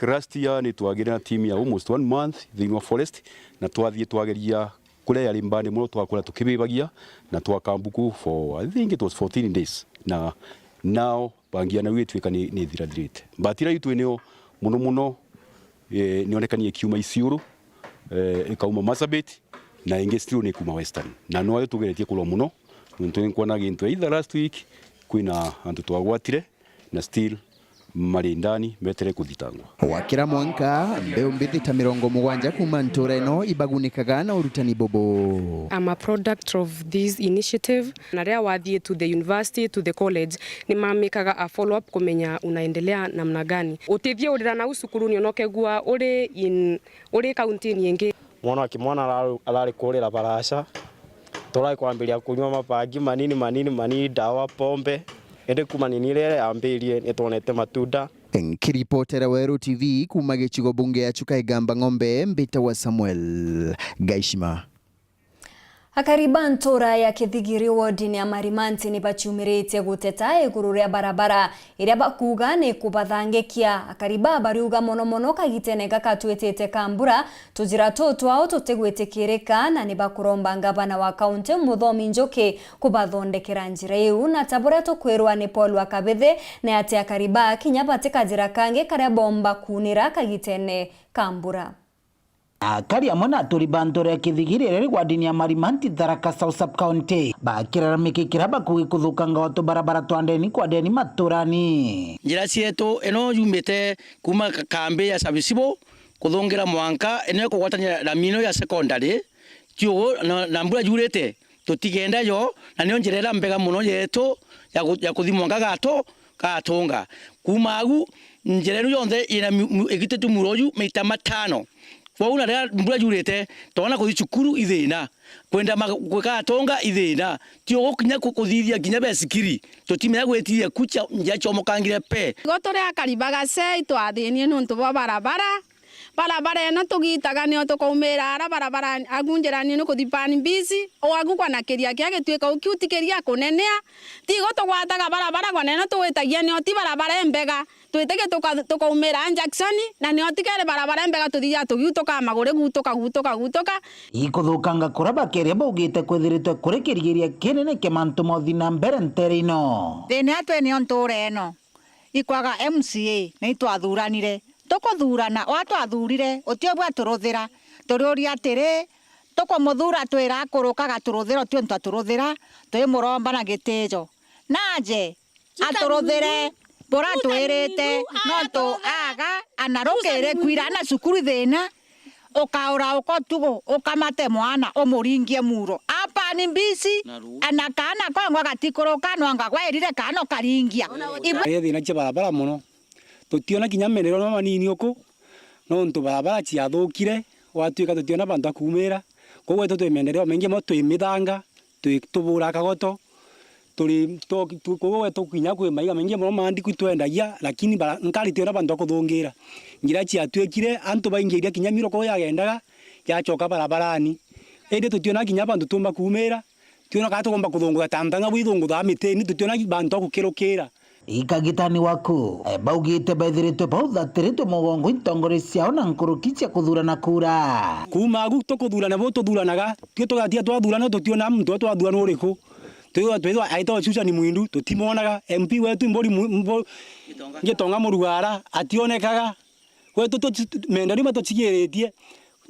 Last year ni twagire na team ya almost 1 month thiini wa forest na twathie twageria kule ya limbani muno twakora tukibibagia na twakambuku for I think it was 14 days na now bangia na wetwika ni thirathirite batira itu eneo muno nionekanie kiuma Isiuru ikauma Marsabit na inge still ni kuma Western na no ayo tugeretie kulo muno ntu nkwana gintu either last week kwina antu twagwatire na still mari ndani metere kuthitangwa wakira mwanka mbeo mbithi ta 70 kuma ntura ino ibagunikaga na urutani bobo. I'm a product of this initiative na rea wathie to the university to the college ni mamikaga a follow up kumenya unaendelea namna gani utithie urira na usukuru ni onokegua uri county nyingi mwana akimwana alari kurira barasha torai kwambiria kunywa mabangi manini dawa pombe ende kuma ninire ambirie nitonete matunda. Nkiripotera Weru TV kuma gichigo bunge ya Chuka Igamba Ng'ombe Mbita wa Samuel Gaishima. Akariba ntora ya Kithigiri wodini ya Marimanti ni bachumirite guteta iguru ria barabara iria bakuga ni kubathangikia akariba bariuga mono kagitene gakatwetete kambura tujira twao tutegwetekirika na ni bakuromba ngabana wa kaunti Muthomi Njoki kubathondekera njira iu na tabura tukwirwa ni Paul Wakabethe na ati akariba kinyabate kajira kange karia bomba kunira kagitene kambura. Akari amona turibandore ya Kithigiri reri kwa dini ya Marimanti Tharaka South Sub County bakiraramike kiraba kugikuthukanga watu barabara twandeni kwa deni maturani njira cietu eno yumite kuma kambi ya Sabisibo kuthongira mwanka eno kugwatanya ramino ya secondary tio na mbura jurete tutigenda yo na nio njirera mbega muno yetu ya kuthimwanga gato katonga kumagu njirero yonthe ina egitetu muroju meita matano kwa una rea mbura jurete tona kuthi cukuru ithina kwenda gwika tonga ithina tio gukinya kuthithia kinya besikiri tutimenya gwetiria kucha nja chomokangire pe gotore akaribaga sei twathinie nuntu bwa barabara eno tugitaga nio tukaumira ara barabara agunjerani no kuthipani bisi o agukwa na kiria kia gitweka ukiutikiria kunenea tigo tugwataga barabara kwa neno tuwetagia nio ti barabara embega twitege tukaumira Jackson na nio tikere barabara embega tuthia tugiutoka magure gutoka ikuthukanga kuraba keria bugite kwithiritwe kuri kirigiria kinene kemantu mothi na mbere nterino thini atwe nio nture eno ikwaga MCA ni twathuranire tukuthurana watu athurire utio bwa turuthira turiuria atiri tukumuthura twira akurukaga turuthira tio ntaturuthira twi muromba na gitijo naje aturuthire bora twirite no tu aga anarukire kwira na cukuru thina ukaura ukotugo ukamate mwana umuringie muro apa ni mbisi anakana kongwa gatikoroka nwanga gwairire kano karingia yethi na barabara muno tutiona kinya menero no manini uko no ntu barabara cia thukire watuika tutiona bantu akumira koguo tutwemendereo mengi mo twimithanga tubura kagoto turi koguo tukinya kwi maiga mengi mo mandi kutwendagia lakini nkari tiona bantu akuthungira ngira cia twekire antu baingiria kinya miroko yagendaga yacoka barabarani ende tutiona kinya bantu tumba kumira tiona ka tugomba kuthunguga tantanga bwithungutha miteni tutiona bantu akukirukira ikagitani wako baugite baithiritwe bau thatiritwe mugongo itongore ciao na nkuruki cia kuthurana kura kuma gu tukuthurana bo tuthuranaga tio tugatia twathurana tutiona muntu twathurana uriku twithwa aito Susan Mwindu tutimonaga MP wetu mbori ngitonga murugara ationekaga wetu mendari matochigiritie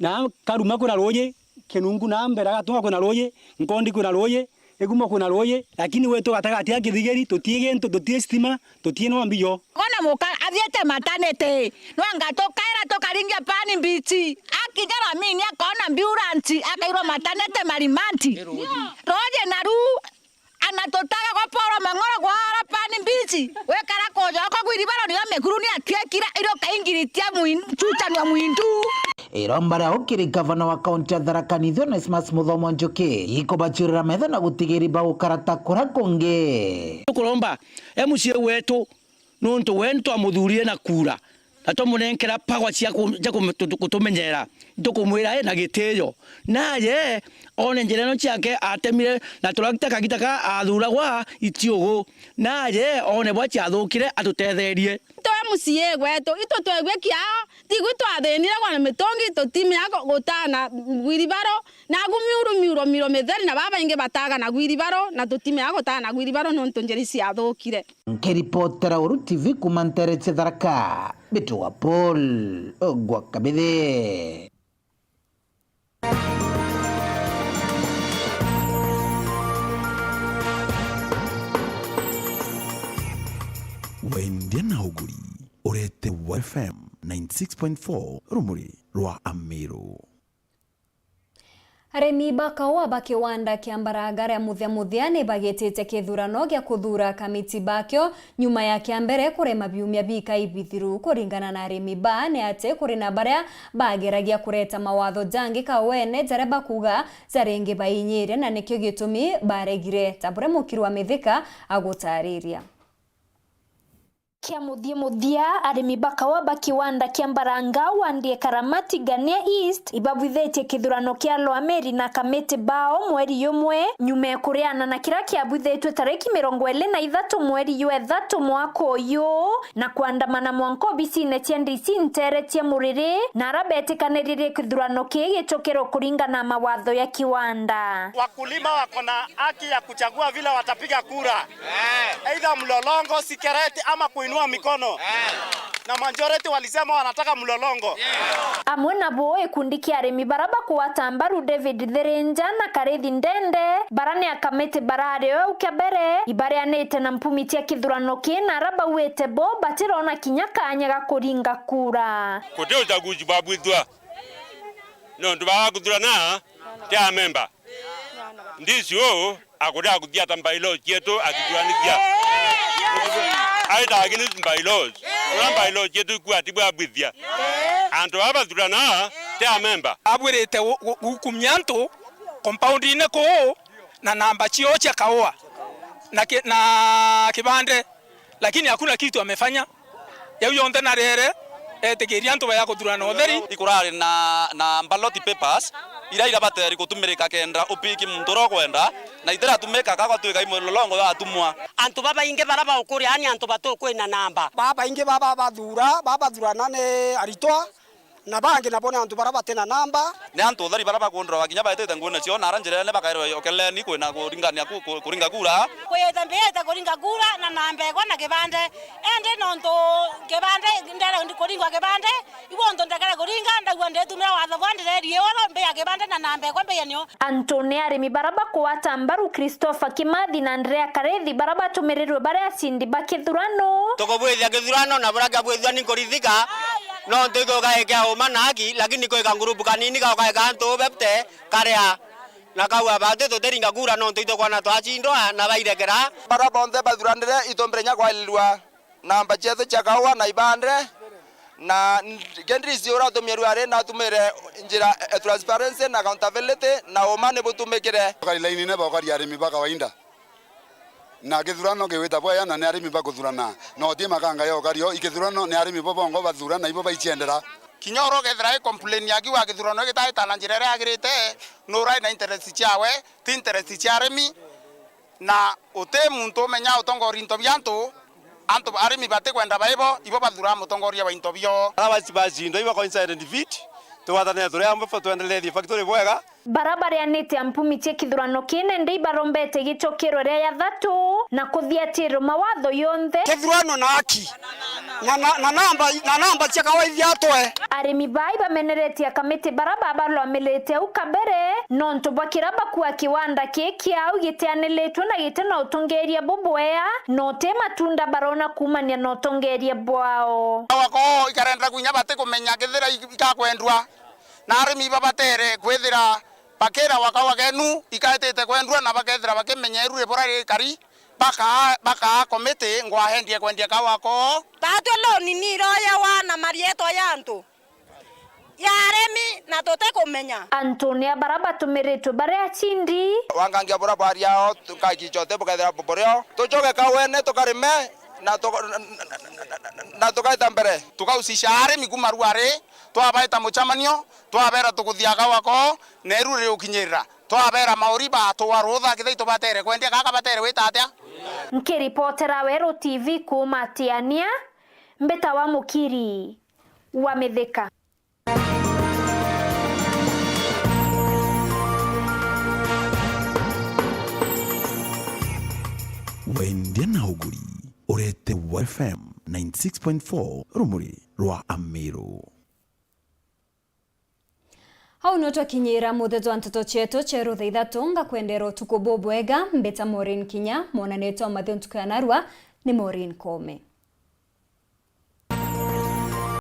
na karuma kuna roye kenungu na mberaga tunga kuna roye nkondi kuna roye eguma kuna roye lakini wetu gatagati akithigeri tutigento tutie stima tutie no ambiyo ona muka athiete matanete nwanga tokaira tokaringia pani mbichi akijara mini akona ambulance akairwo matanete marimanti roje naru anatotaga kwa poro mangora kwa pani mbichi wekara koja kwa gwiribaro ni amekuru ni atiekira iro kaingiritia chucha ni Mwindu irombara ukiri gavana wa kaunti ya Tharaka Nithi Onesmus Muthomo Njuki ikobachurira metho na gutigiri ba ukarata kura konge tukuromba MCA wetu nuntu wento amuthurie na kura atomunenkera pagwa cia kutumenyera tukumwira na gitio naye one njereno ciake atemire na turakita gitaka athuragwa itiogo naye one bwa ciathukire atutetherie to MCA gwetu ito twegwe kiao tigu twathenire kwa mitongi tutime yako gutana gwiribaro na gumiuro metheri na baba inge bataga na gwiribaro na tutime yako tana gwiribaro nonto njeri ciathukire nkiripotera Uru TV kumantere Tharaka Bitu wa Paul Ogwakabithe Wendia na uguri urete wa FM 96.4 rumuri rwa Amiro Aremi bakawa bakiwanda kiambaragara ya muthia ni bagitite kithurano gya kuthura kamiti bakyo nyuma ya kiambere kurema biumia bika ibithiru kuringana na aremi ba ne ate kuri na baria bageragia kureta mawatho jangi kawene jareba kuga zarengi bayinyire na nikyo gitumi baregire tabure mukiri wa mithika agutariria kia muthia arimi bakawa bakiwanda kiambaranga wandie Karamati Gania East ibabwithetie kithurano kia Loameri na Kamete bao mweri yumwe nyume kuriana na kira kiabwithetwe tariki 23 mweri yethatu mwaka uyu na kuandamana mwanko bisine tia ndisi ntere tia muriri na arabetikanirie kithurano kigicokero kuringana mawatho ya kiwanda. Wakulima wako na haki ya kuchagua vile watapiga kura either mlolongo, sikereti ama kuinua mikono na majority walisema wanataka mlolongo amwe nabo ekundi kia aremi baraba kuwatambaru David Therenja na Karethi Ndende barani akamete barare ukabere ibarianete na mpumitia kithurano kina araba wete bo batirona kinyaka anyaga kuringa kura kudio uchaguzi babwithwa no ndubaga kuthurana tia member ndisio akuda kuthia tambailo chetu akithurania aida agini bylaws ora bylaws yetu kwatibwa abwithia anto abathurana tia member abwirite gukumyanto compound ine ko na namba chio cha kaoa na kibande lakini hakuna kitu amefanya yao yonde na rere etegeria nto baya kuthurana otheri ikurari na ballot papers ira bateri kutumirika kenda upiki mundoro kwenda na itera tumeka kakwa twika imololongo ya tumwa antu baba inge baraba ukuri ani antu batoko ina namba baba inge baba thurana ne aritwa na bangi na bona antu baraba tena namba ne antu thari baraba kundro wakinya baitete ngune cio na ranjire ne bakairo yokele ni kwina kuringania kuringa kura kweta mbeta kuringa kura na namba kwa na kibande ende nonto kibande ndara ndi kuringa kibande ibondo ndakara kuringa ndagwa ndetumira watho bwande rio mbe ya kibande na namba kwa mbe nyo Antone aremi baraba kuwatambaru Christopher Kimathi na Andrea Karethi baraba tumirirwe bare asindi bakithurano tokobwethia kithurano na buraga bwethia ni kurithika no ntuiko kae kia umanaki lakini koika ngurubu kanini kao kae kanto bepte karea na kaua bate tuteringa kura no ntuito kwana twachindwa na bairekera bara bonde bathuranire itombrenya kwa ilwa na mbachetho chakawa na ibande na gendrisi ora tumieru are na tumere njira transparency na accountability na omane butumekire kali laini ne bakari ari mibaka wainda na githurano gewita bwa yana ne ari mibaka thurana no tie makanga yo kario igithurano ne ari mibaba ngo bathurana ibo baichendera kinyoro gethira complain yaki wa githurano gitaita na njira ya girite no right na interest chawe ti interest cha arimi na ote muntu menya utongori into byantu anto arimi bate kwenda baibo ibo bathura mutongoria wa into byo abasi ndo ibo coincide defeat tuwatane turi ambo tuendelee di factory bwega barabara ya neti ampumitie kithurano kinende ibarombete gicokero ria ya thatu na kuthiatiro mawatho yonthe kithurano na aki na namba cia kawaithia atwe arimi bai bameneretie kamiti barabara balwamelete ukabere nonto bakiraba kwa kiwanda kikiau gitianiletwo na gitena utongeria bobwea note matunda barona kumania no utongeria bwao wako ikarenda kunya bate kumenya githira ikakwendwa na arimi babatere kwithira bakera wakawa genu ikaitete kwendwa na bakethira bakimenyerure borari kari baka komite ngwahendie kwendia kawako tatwe loni ni roya wana marieto yantu yaremi na tote kumenya Antonia baraba tumeretu bare chindi wangangia borabari yao tukakichote bukethira boboreo tuchoke kawene tukarime na tukaita mbere tukausisha arimi kumaruare twabaita muchamanio twabera tukuthiaga wako nerure ukinyirira twabera mauri ba twarutha kithaito batere kwendia kaka batere witatia nkiripotera Wero TV kumatiania mbeta wa mukiri wa Mithika. Wendia na uguri urete FM 96.4 rumuri rwa Amiro. Hau no twakinyira mutheto antoto cheto cheru thithatu ngakwendero tukubobwega mbeta Maureen Kinya mona neto amathio ntukanarwa ni Maureen Kome.